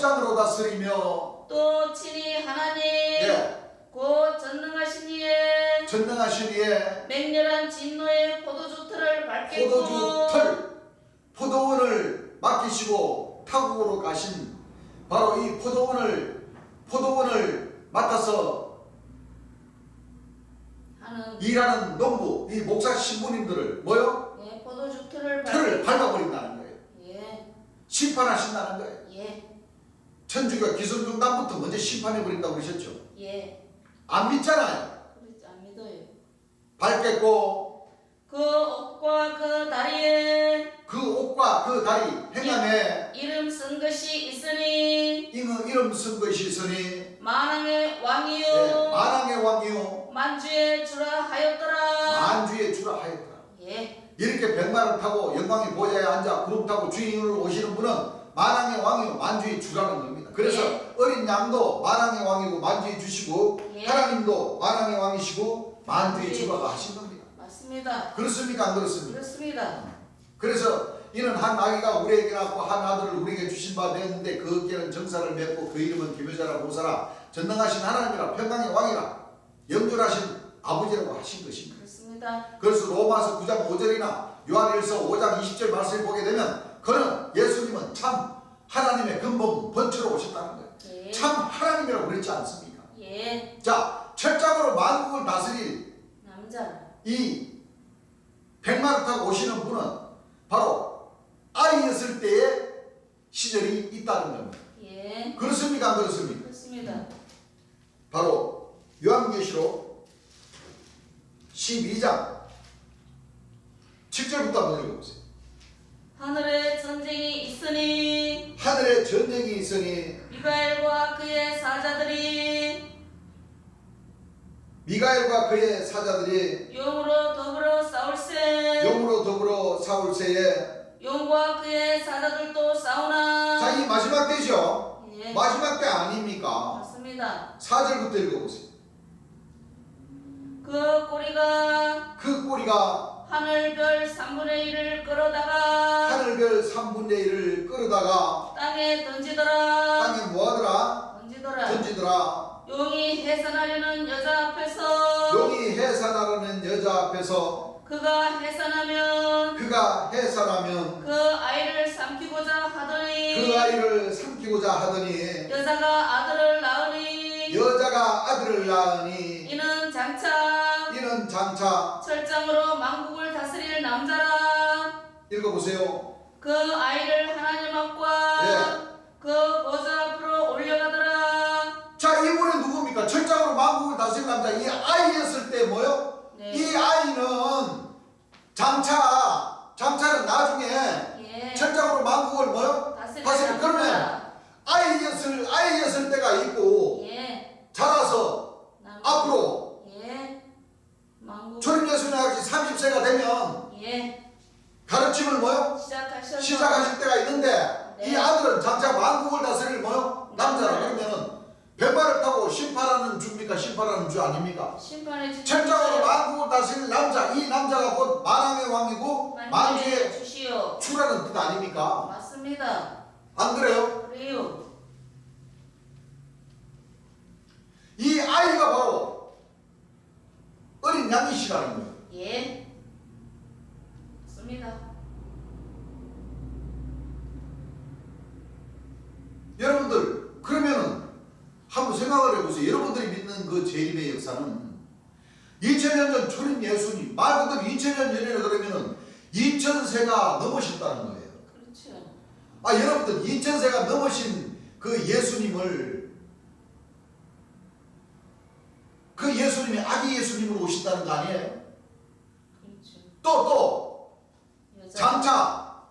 철장으로 다스리며 또 친히 하나님 곧 전능하신 이의 전능하신 이의 맹렬한 진노의 포도주 틀을 밟겠고 포도주 틀 포도원을 맡기시고 타국으로 가신 바로 이 포도원을 맡아서 하는 일하는 농부 이 목사 신부님들을 뭐요? 예, 포도주 틀을 틀을 밟아버린다는 거예요. 예, 심판하신다는 거예요. 예, 천주가 기성중단부터 먼저 심판해버린다고 그러셨죠. 예. 안 믿잖아요. 그렇지, 안 믿어요. 밟겠고 그 옷과 그 다리에 그 옷과 그 다리 행함에 이름 쓴 것이 있으니 이름 쓴 것이 있으니 만왕의 왕이요 만왕의 왕이요 만주의 주라 하였더라. 만주의 주라 하였더라. 예, 이렇게 백마를 타고 영광의 보좌에 앉아 구름 타고 주인으로 오시는 분은 만왕의 왕이요 만주의 주라는 겁니다. 그래서 어린 양도 만왕의 왕이고 만주의 주시고 하나님도 만왕의 왕이시고 만주의 주라가 하신 겁니다. 맞습니다. 그렇습니까? 안 그렇습니까? 그렇습니다. 그래서 이는 한 아기가 우리에게 낳고 한 아들을 우리에게 주신 바 되었는데 그 어깨는 정사를 맺고 그 이름은 기묘자라 보사라 전능하신 하나님이라 평강의 왕이라 영존하신 아버지라고 하신 것입니다. 그렇습니다. 그래서 로마서 9장 5절이나 요한일서 5장 20절 말씀을 보게 되면 그는 예수님은 참 하나님의 근본 본체로 오셨다는 거예요. 예. 참 하나님이라고 그랬지 않습니까? 예, 자, 철장으로 만국을 다스릴 남자. 이 백마를 타고 오시는 분은 바로 아이였을 때의 시절이 있다는 겁니다. 예, 그렇습니까? 안 그렇습니까? 그렇습니다. 바로 요한계시록 12장 7절부터 한번 읽어보세요. 하늘에 전쟁이 있으니 하늘에 전쟁이 있으니 미가엘과 그의 사자들이 미가엘과 그의 사자들이 용으로 더불어 싸울세. 용으로 더불어 싸울새에 용과 그의 사자들도 싸우나. 자, 이 마지막 때죠. 예, 마지막 때 아닙니까? 맞습니다. 4절부터 읽어보세요. 그 꼬리가 그 꼬리가 하늘별 3분의 1을 끌어다가 하늘별 3분의 1을 끌어다가 땅에 던지더라. 땅에 뭐하더라? 던지더라. 용이 해산하려는 여자 앞에서 용이 해산하려는 여자 앞에서 그가 해산하면 그 아이를 삼키고자 하더니 그 아이를 삼키고자 하더니 여자가 아들을 낳으니 여자가 아들을 낳으니 이는 장차 철장으로 만국을 다스릴 남자라. 읽어보세요. 그 아이를 하나님 앞과 그 보좌 앞으로 올려가더라. 자, 이분이 누굽니까? 철장으로 만국을 다스릴 남자. 이 아이였을 때 뭐요? 네. 이 아이는 장차는 나중에 철장으로 만국을 뭐요? 다스릴. 그러면 아이였을 때가 있고 자라서 앞으로 초림 예수님 같이 30세가 되면 가르침을 뭐요? 시작하실 때가 있는데 이 아들은 장차 만국을 다스릴 뭐요? 남자라. 그러면은 백마를 타고 심판하는 주입니까? 심판하는 주 아닙니까? 철장으로 만국을 다스릴 남자. 이 남자가 곧 만왕의 왕이고 만주의 주시오. 주라는 뜻 아닙니까? 맞습니다. 안 그래요? 그래요. 이 아이가 바로 어린 양이시라는 거예요. 예. 맞습니다. 여러분들 그러면은 한번 생각을 해보세요. 여러분들이 믿는 그 재림의 역사는 2000년 전 초림 예수님 말 그대로 2000년 전이라 그러면은 2000세가 넘으셨다는 거예요. 그렇죠. 여러분들 2000세가 넘으신 그 예수님을 그 예수님이 아기 예수님으로 오신다는 거 아니에요? 그렇죠. 또 장차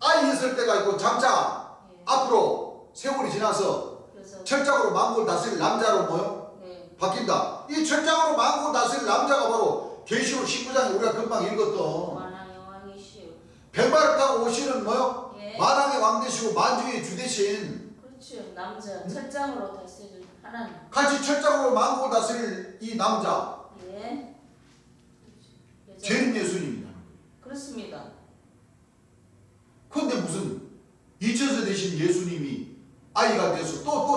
아이였을 때가 있고 장차 앞으로 세월이 지나서 철장으로 만국을 다스릴 남자로 뭐요? 바뀐다. 이 철장으로 만국을 다스릴 남자가 바로 계시록 19장에 우리가 금방 읽었던 만왕의 왕이시오. 백마를 타고 오시는 뭐요? 예. 만왕의 왕 되시고 만주의 주 되신 그렇죠. 남자 철장으로 다스릴 하나님. 같이 철장으로 만국을 다스릴 이 남자 예. 재림 예수님이다. 그렇습니다. 그런데 무슨 2000세 되신 예수님이 아이가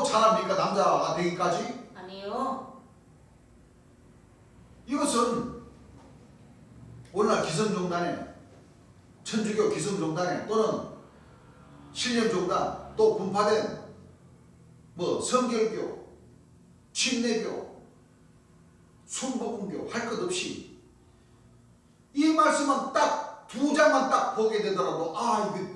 차납니까? 남자가 되기까지? 아니요. 이것은 오늘날 기성종단에 천주교 기성종단에 또는 신령종단 또 분파된 뭐 성결교, 침례교, 순복음교 할 것 없이 이 말씀은 딱 두 장만 딱 보게 되더라도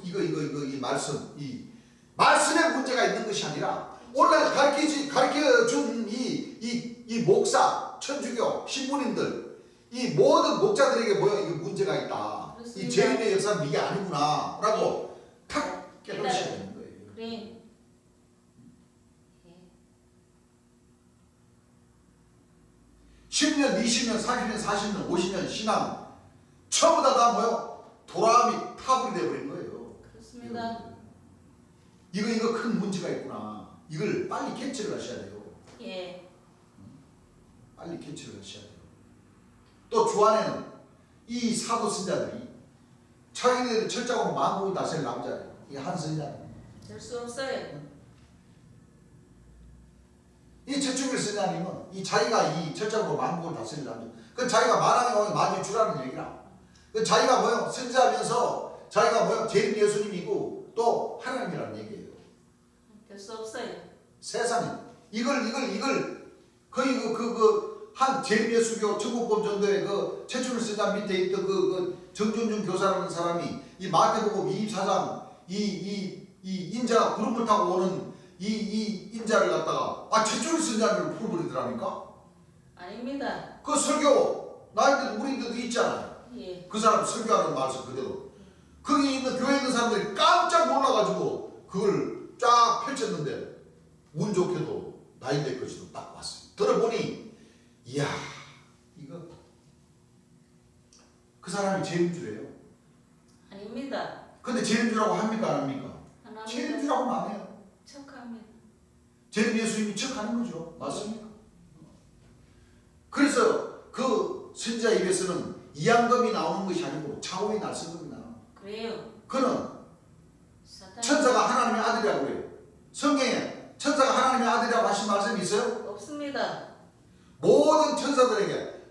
이거 이 말씀에 문제가 있는 것이 아니라 오늘 가르쳐준 이 목사, 천주교, 신부님들 이 모든 목자들에게 이거 문제가 있다. 그렇습니다. 이 재림의 역사는 이게 아니구나 라고 탁 깨달으셔야 되는 거예요. 그래. 10년, 20년, 30년, 40년, 50년 신앙 전부 다 돌아감이 타불이 되어버린 거예요. 그렇습니다. 이거 큰 문제가 있구나. 이걸 빨리 캐치를 하셔야 돼요. 예. 빨리 캐치를 하셔야 돼요. 또 주안에는 이 사도 선자들이 자기네들이 철저하고 만국을 다스릴 남자예요. 이 한 선자는. 될 수 없어요. 이 최충일 선자님은 이 자기가 이 철저하고 만국을 다스릴 남자. 그 자기가 말하면 많이 주라는 얘기라. 그 자기가 선지하면서 자기가 재림 예수님이고 또 하나님이라는 얘기예요. 될 수 없어요. 세상에 이걸 거의 한 재림 예수교 전국본 전도의 그 최충일 선자 밑에 있던 그 정준준 교사라는 사람이 이 마태복음 24장 이 인자가 구름을 타고 오는 이 인자를 갖다가 최충일 선자를 풀어버리더라니까. 아닙니다. 그 설교 나이들 우리들도 있잖아요. 예. 그 사람 설교하는 말씀 그대로 거기 있는 교회에 있는 사람들이 깜짝 놀라가지고 그걸 쫙 펼쳤는데 운 좋게도 나이대 것이도 딱 왔어요. 들어보니 이야 이거 그 사람이 재림주래요. 아닙니다. 근데 재림주라고 합니까 안 합니까? 안 합니다. 재림주라고는 안 해요. 척합니다. 재림 예수님이 척하는 거죠. 맞습니까? 그래서 그 선지자 입에서는 이양금이 나오는 것이 아니고 차후의 날성금이 나와요. 그래요. 그는 사탄 천사가 하나님의 아들이라고 그래요. 성경에 천사가 하나님의 아들이라고 하신 말씀이 있어요? 없습니다. 모든 천사들에게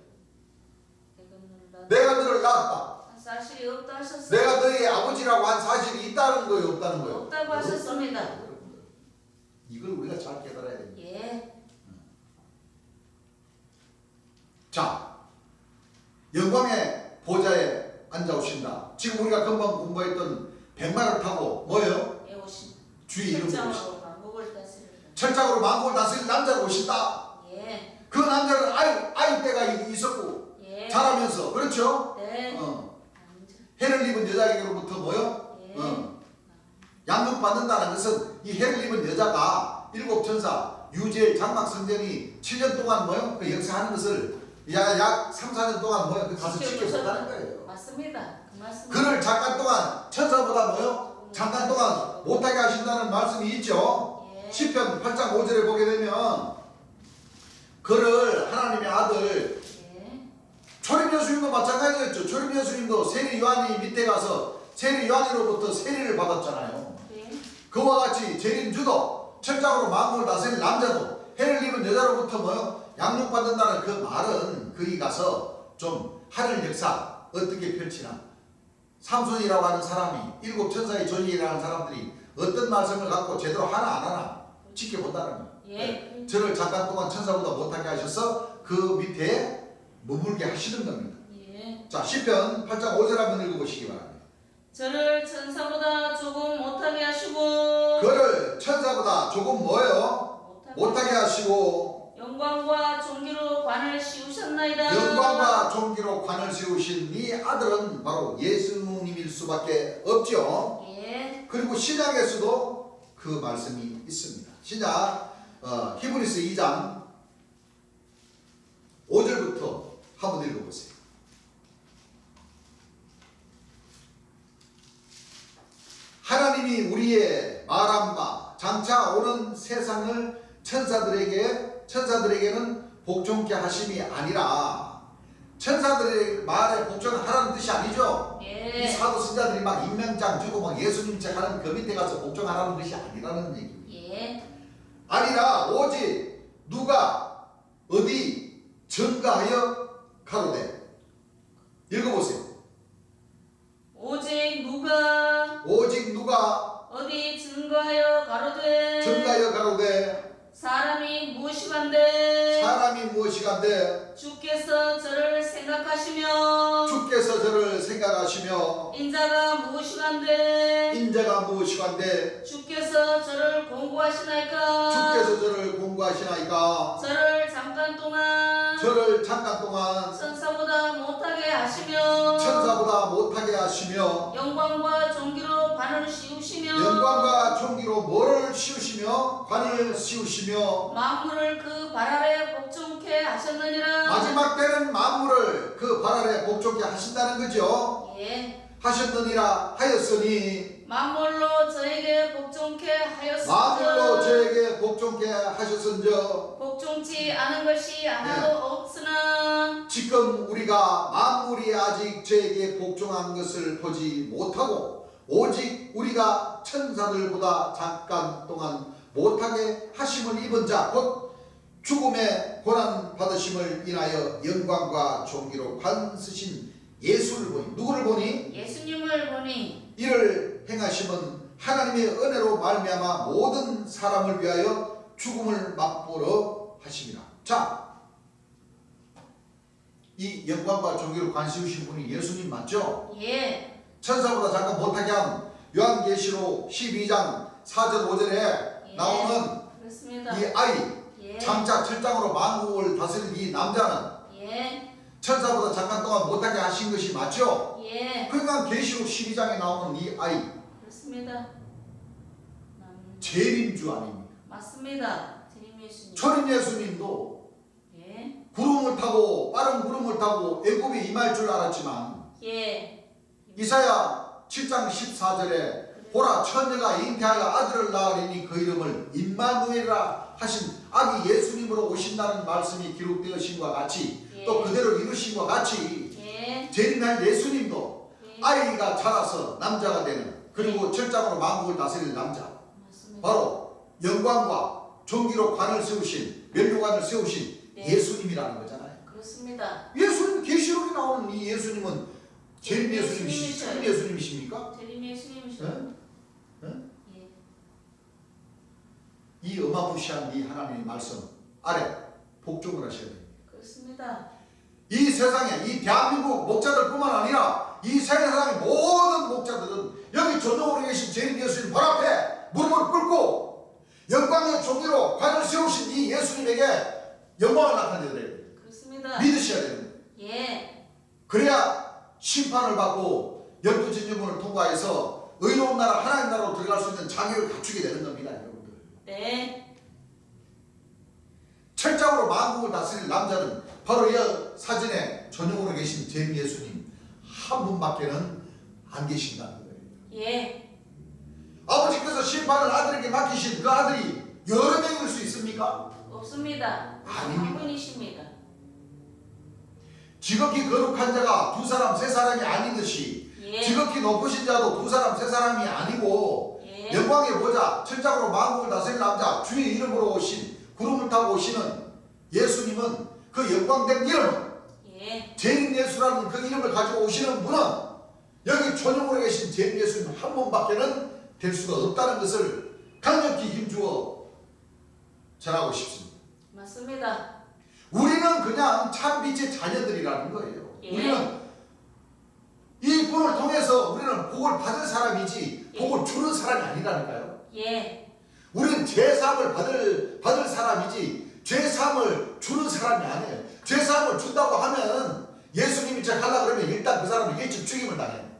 내가 너를 낳았다. 사실이 없다 하셨어요. 내가 너의 아버지라고 한 사실이 있다는 거예요? 없다는 거예요? 없다고 하셨습니다. 이걸 우리가 잘 깨달아야 됩니다. 예. 자, 영광의 보좌에 앉아오신다. 지금 우리가 금방 공부했던 백마를 타고 뭐예요? 애오신 주의 이름으로 오신다. 철장으로 만국을 다스린다. 철장으로 만국을 다스릴 남자가 오신다. 예. 그 남자는 아이 때가 있었고 예. 자라면서 그렇죠? 네. 해를 입은 여자에게로부터 뭐요? 예. 양육받는다는 것은 이 해를 입은 여자가 일곱 천사 유재일 장막 성전이 7년 동안 뭐요? 그 역사하는 것을 약 3, 4년 동안 뭐요? 그 가서 지켜본다는 거예요. 맞습니다. 그 말씀. 그를 잠깐 동안 천사보다 뭐요? 잠깐 동안 못하게 하신다는 말씀이 있죠. 예. 시편 8장 5절에 보게 되면 그를 하나님의 아들 예. 초림 예수님도 마찬가지였죠. 초림 예수님도 세리 요한이 밑에 가서 세리 요한으로부터 세리를 받았잖아요. 예. 그와 같이 재림주도 철장으로 만국을 다스릴 남자도 해를 입은 여자로부터 뭐요? 양육받는다는 그 말은 거기 가서 좀 하늘 역사 어떻게 펼치나 삼손이라고 하는 사람이 일곱 천사의 존재라는 사람들이 어떤 말씀을 갖고 제대로 하나 안 하나 지켜본다는 거예요. 예. 저를 잠깐 동안 천사보다 못하게 하셔서 그 밑에 머물게 하시는 겁니다. 예. 자, 시편 8장 5절 한번 읽어보시기 바랍니다. 저를 천사보다 조금 못하게 하시고 그를 천사보다 조금 뭐예요? 못하게 하시고 영광과 존귀로 관을 씌우셨나이다. 영광과 존귀로 관을 세우신 이 아들은 바로 예수님일 수밖에 없죠. 예. 그리고 신약에서도 그 말씀이 있습니다. 신약 히브리서 2장 5절부터 한번 읽어보세요. 하나님이 우리의 말한 바 장차 오는 세상을 천사들에게는 복종케 하심이 아니라 천사들의 말에 복종하라는 뜻이 아니죠. 예. 이 사도 신자들이 막 임명장 주고 막 예수님 책 하는 그 밑에 가서 복종하라는 뜻이 아니라는 얘기입니다. 예. 아니라 오직 누가 어디 증가하여 가로되. 읽어보세요. 오직 누가 어디 증거하여 가로되 사람이 무엇이간데 주께서 저를 생각하시며 인자가 무엇이간데 주께서 저를 공고하시나이까 저를 잠깐 동안 천사보다 못하게 하시며 영광과 종기로 관을 씌우시며 만물을 그 발 아래 복종케 하셨느니라. 마지막 때는 만물을 그 발 아래 복종케 하신다는 거죠. 예. 하셨느니라 하였으니 만물로 저에게 복종케 하셨은저 복종치 않은 것이 하나도 없으나 지금 우리가 만물이 아직 저에게 복종한 것을 보지 못하고 오직 우리가 천사들보다 잠깐 동안 못하게 하심을 입은 자 곧 죽음의 고난 받으심을 인하여 영광과 존귀로 관 쓰신 예수를 보니. 누구를 보니? 예수님을 보니. 이를 행하심은 하나님의 은혜로 말미암아 모든 사람을 위하여 죽음을 맛보러 하심이라. 자, 이 영광과 존귀로 관 씌우신 분이 예수님 맞죠? 예. 천사보다 잠깐 못하게 한 요한계시록 12장 4절 5절에 나오는 그렇습니다. 이 아이, 장차 철장으로 만국을 다스릴 이 남자는 천사보다 잠깐 동안 못하게 하신 것이 맞죠? 예. 그러니까 계시록 12장에 나오는 이 아이, 그렇습니다. 재림주 아닙니까? 맞습니다. 재림 예수님. 초림 예수님도 구름을 타고 빠른 구름을 타고 애굽에 임할 줄 알았지만 이사야 7장 14절에 보라 처녀가 잉태하여 아들을 낳으리니 그 이름을 임마누엘이라 하신 아기 예수님으로 오신다는 말씀이 기록되어신과 같이 또 그대로 이루신과 같이 재림할 예수님도 아이가 자라서 남자가 되는 그리고 철장으로 만국을 다스릴 남자 바로 영광과 존귀로 관을 세우신 면류관을 세우신 예수님이라는 거잖아요. 그렇습니다. 예수님 계시록에 나오는 이 예수님은 재림 예수님이십니까? 초림 예수님이십니까? 재림 예수님이십니까? 이 어마무시한 이 하나님의 말씀 아래 복종을 하셔야 됩니다. 그렇습니다. 이 세상에 이 대한민국 목자들뿐만 아니라 이 세상의 모든 목자들은 여기 전용으로 계신 재림 예수님 발 앞에 무릎을 꿇고 영광의 종기로 관을 세우신 이 예수님에게 영광을 나타내야 돼요. 그렇습니다. 믿으셔야 됩니다. 그래야 심판을 받고 열두 진주문을 통과해서 의로운 나라 하나님 나라로 들어갈 수 있는 자격을 갖추게 되는 겁니다. 여러분들. 철장으로 만국을 다스릴 남자는 바로 이 사진에 전용으로 계신 재림 예수님 한 분밖에는 안 계신다는 거예요. 아버지께서 심판을 아들에게 맡기신 그 아들이 여러 명일 수 있습니까? 없습니다. 아닙니다. 한 분이십니다. 지극히 거룩한 자가 두 사람 세 사람이 아닌 듯이 지극히 높으신 자도 두 사람 세 사람이 아니고 영광의 보좌 철장으로 만국을 다스릴 남자 주의 이름으로 오신 구름을 타고 오시는 예수님은 그 영광된 이름 재림 예수라는 그 이름을 가지고 오시는 분은 여기 전용으로 계신 재림 예수님 한 분밖에는 될 수가 없다는 것을 강력히 힘주어 전하고 싶습니다. 맞습니다. 우리는 그냥 참 빛의 자녀들이라는 거예요. 우리는 이 분을 통해서 우리는 복을 받을 사람이지 복을 주는 사람이 아니라니까요. 우리는 죄사함을 받을 사람이지 죄사함을 주는 사람이 아니에요. 죄사함을 준다고 하면 예수님이 저 하려고 그러면 일단 그 사람은 일찍 죽임을 당해요.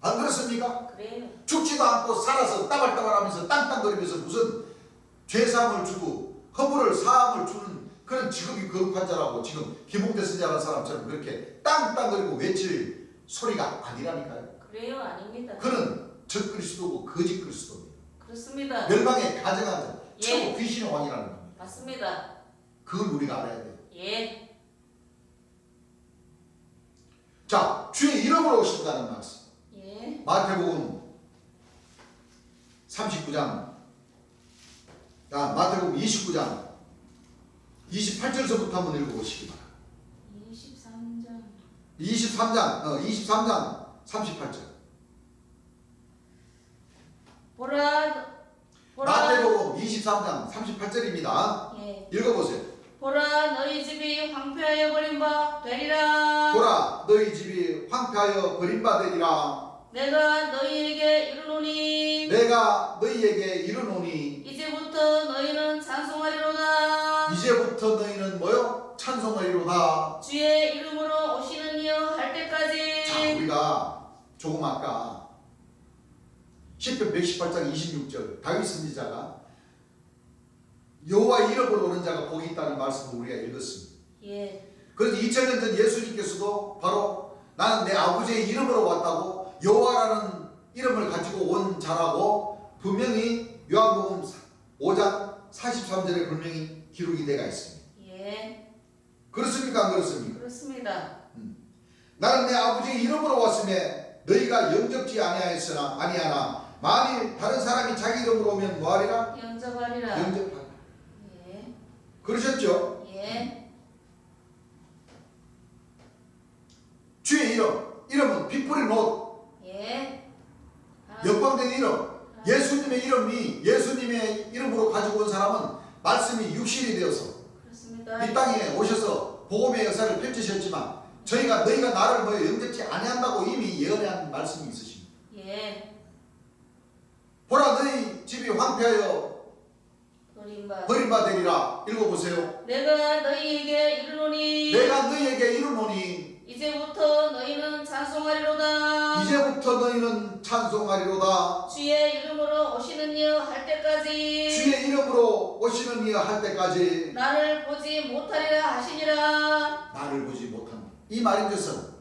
안 그렇습니까? 죽지도 않고 살아서 따발따발하면서 땅땅거리면서 무슨 죄사함을 주고 허물을 사함을 주는 그런 지극히 거룩한 자라고 지금 김홍대 선지자라는 사람처럼 그렇게 땅땅거리고 외칠 소리가 아니라니까요. 아닙니다. 그는 적그리스도고 거짓 그리스도입니다. 그렇습니다. 멸망에 가증한 자, 최고 귀신의 왕이라는 겁니다. 맞습니다. 그걸 우리가 알아야 돼요. 자, 주의 이름으로 오신다는 말씀. 마태복음 39장 자, 마태복음 29장 28절서부터 한번 읽어보시기 바랍니다. 23장 38절. 보라 마태복음 23장 38절입니다. 예. 읽어보세요. 보라 너희 집이 황폐하여 버린 바 되리라. 보라 너희 집이 황폐하여 버림받으리라. 내가 너희에게 이르노니 내가 너희에게 이르노니 이제부터 너희는 찬송하리로다. 이제부터 너희는 뭐요? 찬송하리로다. 주의 이름으로 오시는 이여 할 때까지. 자, 우리가 조금 아까 시편 118장 26절 다윗 선지자가 여호와 이름으로 오는 자가 복이 있다는 말씀을 우리가 읽었습니다. 예. 그래서 2000년 전 예수님께서도 바로 나는 내 아버지의 이름으로 왔다고 여호와라는 이름을 가지고 온 자라고 분명히 요한복음 5장 43절에 분명히 기록이 되어 있습니다. 예. 그렇습니까? 안 그렇습니까? 그렇습니다. 나는 내 아버지의 이름으로 왔음에 너희가 영접지 아니하나 만일 다른 사람이 자기 이름으로 오면 뭐하리라? 영접하리라. 영접하리라. 예. 그러셨죠? 예. 주의 이름은 핏뿌린 옷, 예. 역방된 이름, 예수님의 이름이 예수님의 이름으로 가지고 온 사람은 말씀이 육신이 되어서 그렇습니다. 이 땅에 오셔서 복음의 역사를 펼치셨지만 너희가 나를 뭐 영접지 아니한다고 이미 예언한 말씀이 있으십니다. 예. 보라 너희 집이 황폐하여 버림받으리라. 읽어보세요. 내가 너희에게 이르노니 내가 너희에게 이르노니 이제부터 너희는 찬송하리로다. 이제부터 너희는 찬송하리로다. 주의 이름으로 오시는 이여 할 때까지. 주의 이름으로 오시는 이여 할 때까지 나를 보지 못하리라 하시니라. 나를 보지 못한다. 이 말인 것은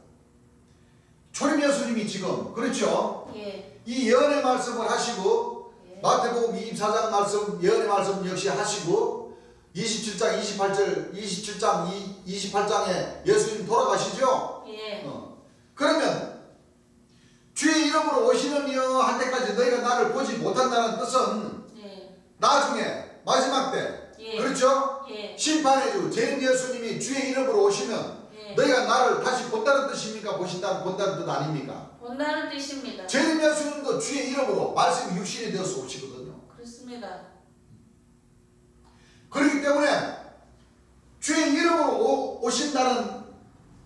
초림 예수님이 지금 그렇죠. 예. 이 예언의 말씀을 하시고 예. 마태복음 24장 말씀 예언의 말씀 역시 하시고 27장 28장에 예수님 돌아가시죠. 예. 그러면 주의 이름으로 오시는 이여 할 때까지 너희가 나를 보지 못한다는 뜻은 예. 나중에 마지막 때 예. 그렇죠? 예. 심판의 주 재림 예수님이 주의 이름으로 오시면 예. 너희가 나를 다시 본다는 뜻입니까? 본다는 뜻 아닙니까? 본다는 뜻입니다. 재림 예수님도 주의 이름으로 말씀이 육신이 되어서 오시거든요. 그렇습니다. 그렇기 때문에 주의 이름으로 오신다는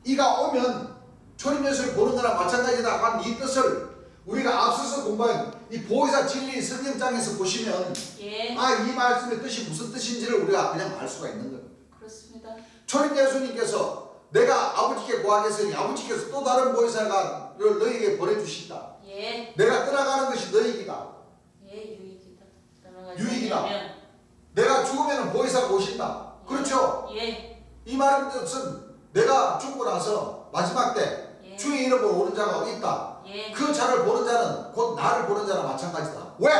이가 오면 초림 예수를 보는 거나 마찬가지다 한 이 뜻을 우리가 앞서서 공부한 이 보혜사 진리 성경장에서 보시면 예. 이 말씀의 뜻이 무슨 뜻인지를 우리가 그냥 알 수가 있는 거예요. 그렇습니다. 초림 예수님께서 내가 아버지께 구하겠으니 아버지께서 또 다른 보혜사가 너희에게 보내주신다. 예. 내가 떠나가는 것이 너희이다. 예. 유익이다. 유익이다. 내가 죽으면 보혜사가 오신다. 그렇죠? 예. 이 말은 뜻은 내가 죽고 나서 마지막 때 예. 주의 이름으로 오는 자가 있다. 예. 그 자를 보는 자는 곧 나를 보는 자랑 마찬가지다. 왜?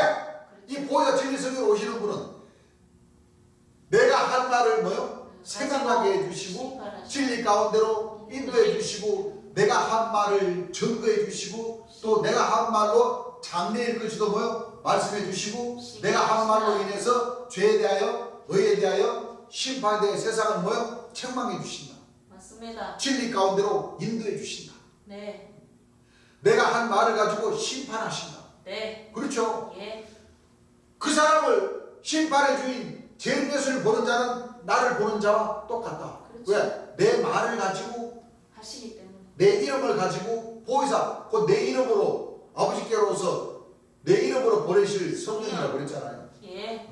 이 보혜사 진리성으로 오시는 분은 내가 한 말을 생각나게 해주시고 진리 가운데로 인도해 주시고 내가 한 말을 증거해 주시고 또 내가 한 말로 장래일 것이도 말씀해 주시고 내가 한 말로 인해서 죄에 대하여 의에 대하여 심판에 대해 세상을 책망해 주신다. 맞습니다. 진리 가운데로 인도해 주신다. 네. 내가 한 말을 가지고 심판하신다. 네. 그렇죠? 예. 그 사람을 심판의 주인 재림 예수를 보는 자는 나를 보는 자와 똑같다. 그렇죠. 왜? 내 말을 가지고 하시기 때문에. 내 이름을 가지고 보혜사 곧 내 이름으로 아버지께로서 내 이름으로 보내실 성령이라고 그랬잖아요. 예.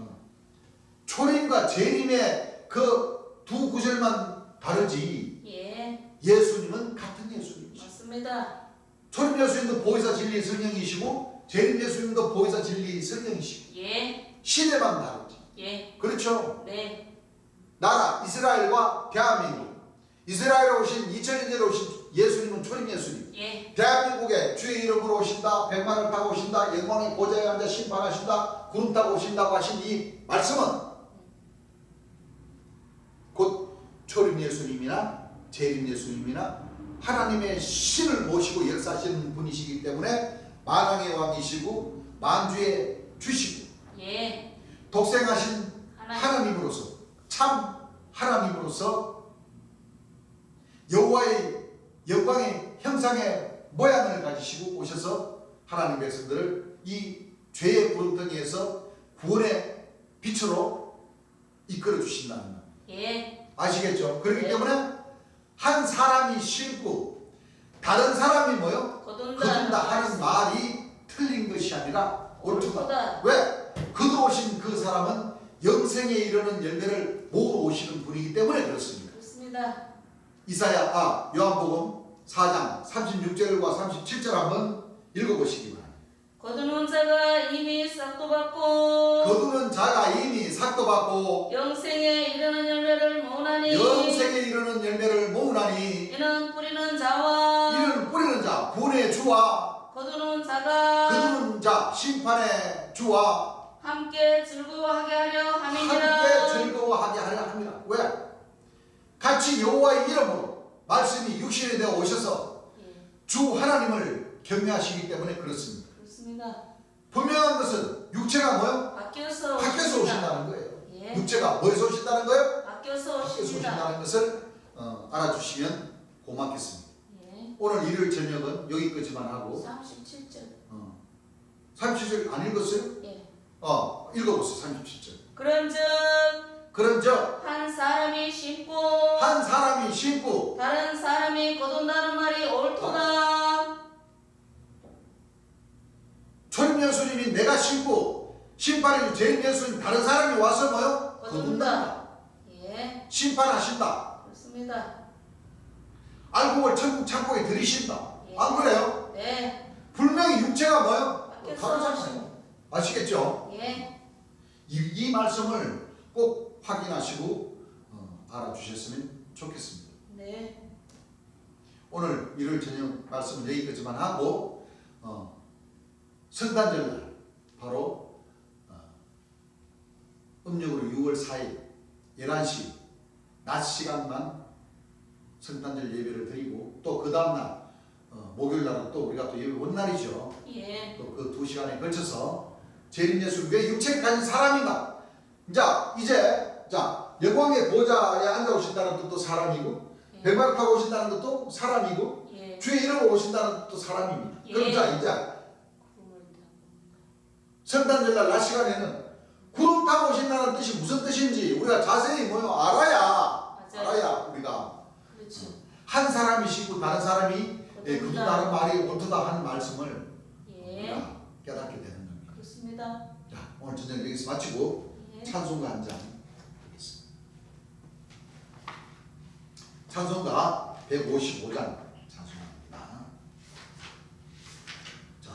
초림과 재림의 그 두 구절만 다르지 예. 예수님은 같은 예수님이시죠. 맞습니다. 초림 예수님도 보혜사 진리 성령이시고 재림 예수님도 보혜사 진리 성령이시고 예. 시대만 다르지. 예. 그렇죠? 네. 나라 이스라엘과 대한민국 이스라엘에 오신 2000년 전에 오신 예수님은 초림 예수님 예. 대한민국에 주의 이름으로 오신다 백만을 타고 오신다 영광의 보좌에 앉아 심판하신다 구름 타고 오신다고 하신 이 말씀은 곧 초림 예수님이나 재림 예수님이나 하나님의 신을 모시고 역사하시는 분이시기 때문에 만왕의 왕이시고 만주의 주시고 예. 독생하신 하나님으로서, 참 하나님으로서 여호와의 영광의 형상의 모양을 가지시고 오셔서 하나님 백성들을 이 죄의 구렁텅이에서 구원의 빛으로 이끌어 주신다는 겁니다. 예. 아시겠죠? 그렇기 예. 때문에 한 사람이 심고 다른 사람이 뭐요? 거둔다 하는 말이 틀린 것이 아니라 옳다. 왜? 거두오신 그 사람은 영생에 이르는 열매를 모으러 오시는 분이기 때문에 그렇습니다. 그렇습니다. 요한복음 4장 36절과 37절 한번 읽어보시기 바랍니다. 거두는 자가 이미 싹도 받고 거두는 자가 이미 삭도 받고 영생에 이르는 열매를 모으나니 영생에 이르는 열매를 모으나니 이는 뿌리는 자와 이는 뿌리는 자 구원의 주와 거두는 자가 거두는 자 심판의 주와 함께 즐거워하게 하려 함이니라. 함께 즐거워하게 하려 합니다. 왜? 같이 여호와의 이름으로 말씀이 육신이 되어 오셔서 예. 주 하나님을 경외하시기 때문에 그렇습니다. 그렇습니다. 분명한 것은 육체가 뭐요? 바뀌어서 밖에서 오신다는 거예요. 예. 육체가 뭐에서 오신다는 거예요? 바뀌어서 밖에서 오십니다. 오신다는 것을 알아주시면 고맙겠습니다. 예. 오늘 일요일 저녁은 여기까지만 하고 37절. 37절 안 읽었어요? 예. 읽어보세요. 37절. 그런즉 한 사람이 심고 한 사람이 심고 다른 사람이 거둔다는 말이 옳도다. 초림 예수님이 내가 심고 심판해 제일 예수님 다른 사람이 와서 뭐요? 거둔다. 예. 심판하신다. 그렇습니다. 알고 볼 천국 창고에 들이신다. 예. 안 그래요? 네. 분명히 육체가 뭐요? 바뀌어서 다르잖아요. 아시겠죠? 예. 이 말씀을 꼭 확인하시고 알아주셨으면 좋겠습니다. 네. 오늘 일요일 저녁 말씀은 여기까지만 하고 성탄절날 바로 음력으로 6월 4일 11시 낮 시간만 성탄절 예배를 드리고 또 그 다음날 목요일날은 또 우리가 또 예배 원날이죠. 예. 또 그 2시간에 걸쳐서 재림 예수 왜 육체를 가진 사람인가? 이제 영광의 보좌에 앉아 오신다는 것도 사람이고 예. 백마를 타고 오신다는 것도 사람이고 예. 주의 이름으로 오신다는 것도 사람입니다. 예. 그럼 이제 성탄절날 낮 시간에는 구름 타고 오신다는 뜻이 무슨 뜻인지 우리가 자세히 알아야 우리가 그렇죠. 한 사람이 쉬고 다른 사람이 거둔다. 거둔다는 말이 옳다 하는 말씀을 예. 우리가 깨닫게 되는 겁니다. 그렇습니다. 자, 오늘 저녁 여기서 마치고 예. 찬송가 한 장 드리겠습니다. 찬송가 155장 찬송합니다. 자,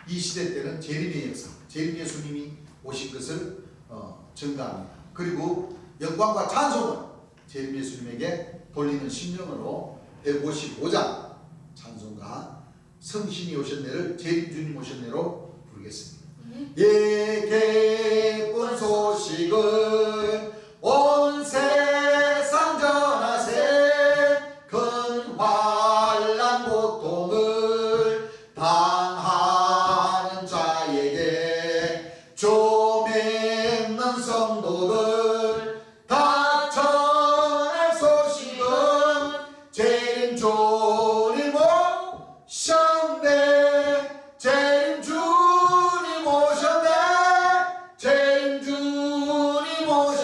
이 시대 때는 재림의 역사, 재림 예수님이 오신 것을 증가합니다. 그리고 영광과 찬송을 재림 예수님에게 돌리는 심령으로 155장 찬송가 성신이 오셨네를 재림 주님 오셨네로 부르겠습니다. 기쁜 소식을 온 세상 전하세 큰 환난 고통을 당하는 자에게 좀 있는 성도들 다 전할 소식은 재림 주님 오셨네 재림 주님 오셨네 재림 주님 오셨네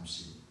잠시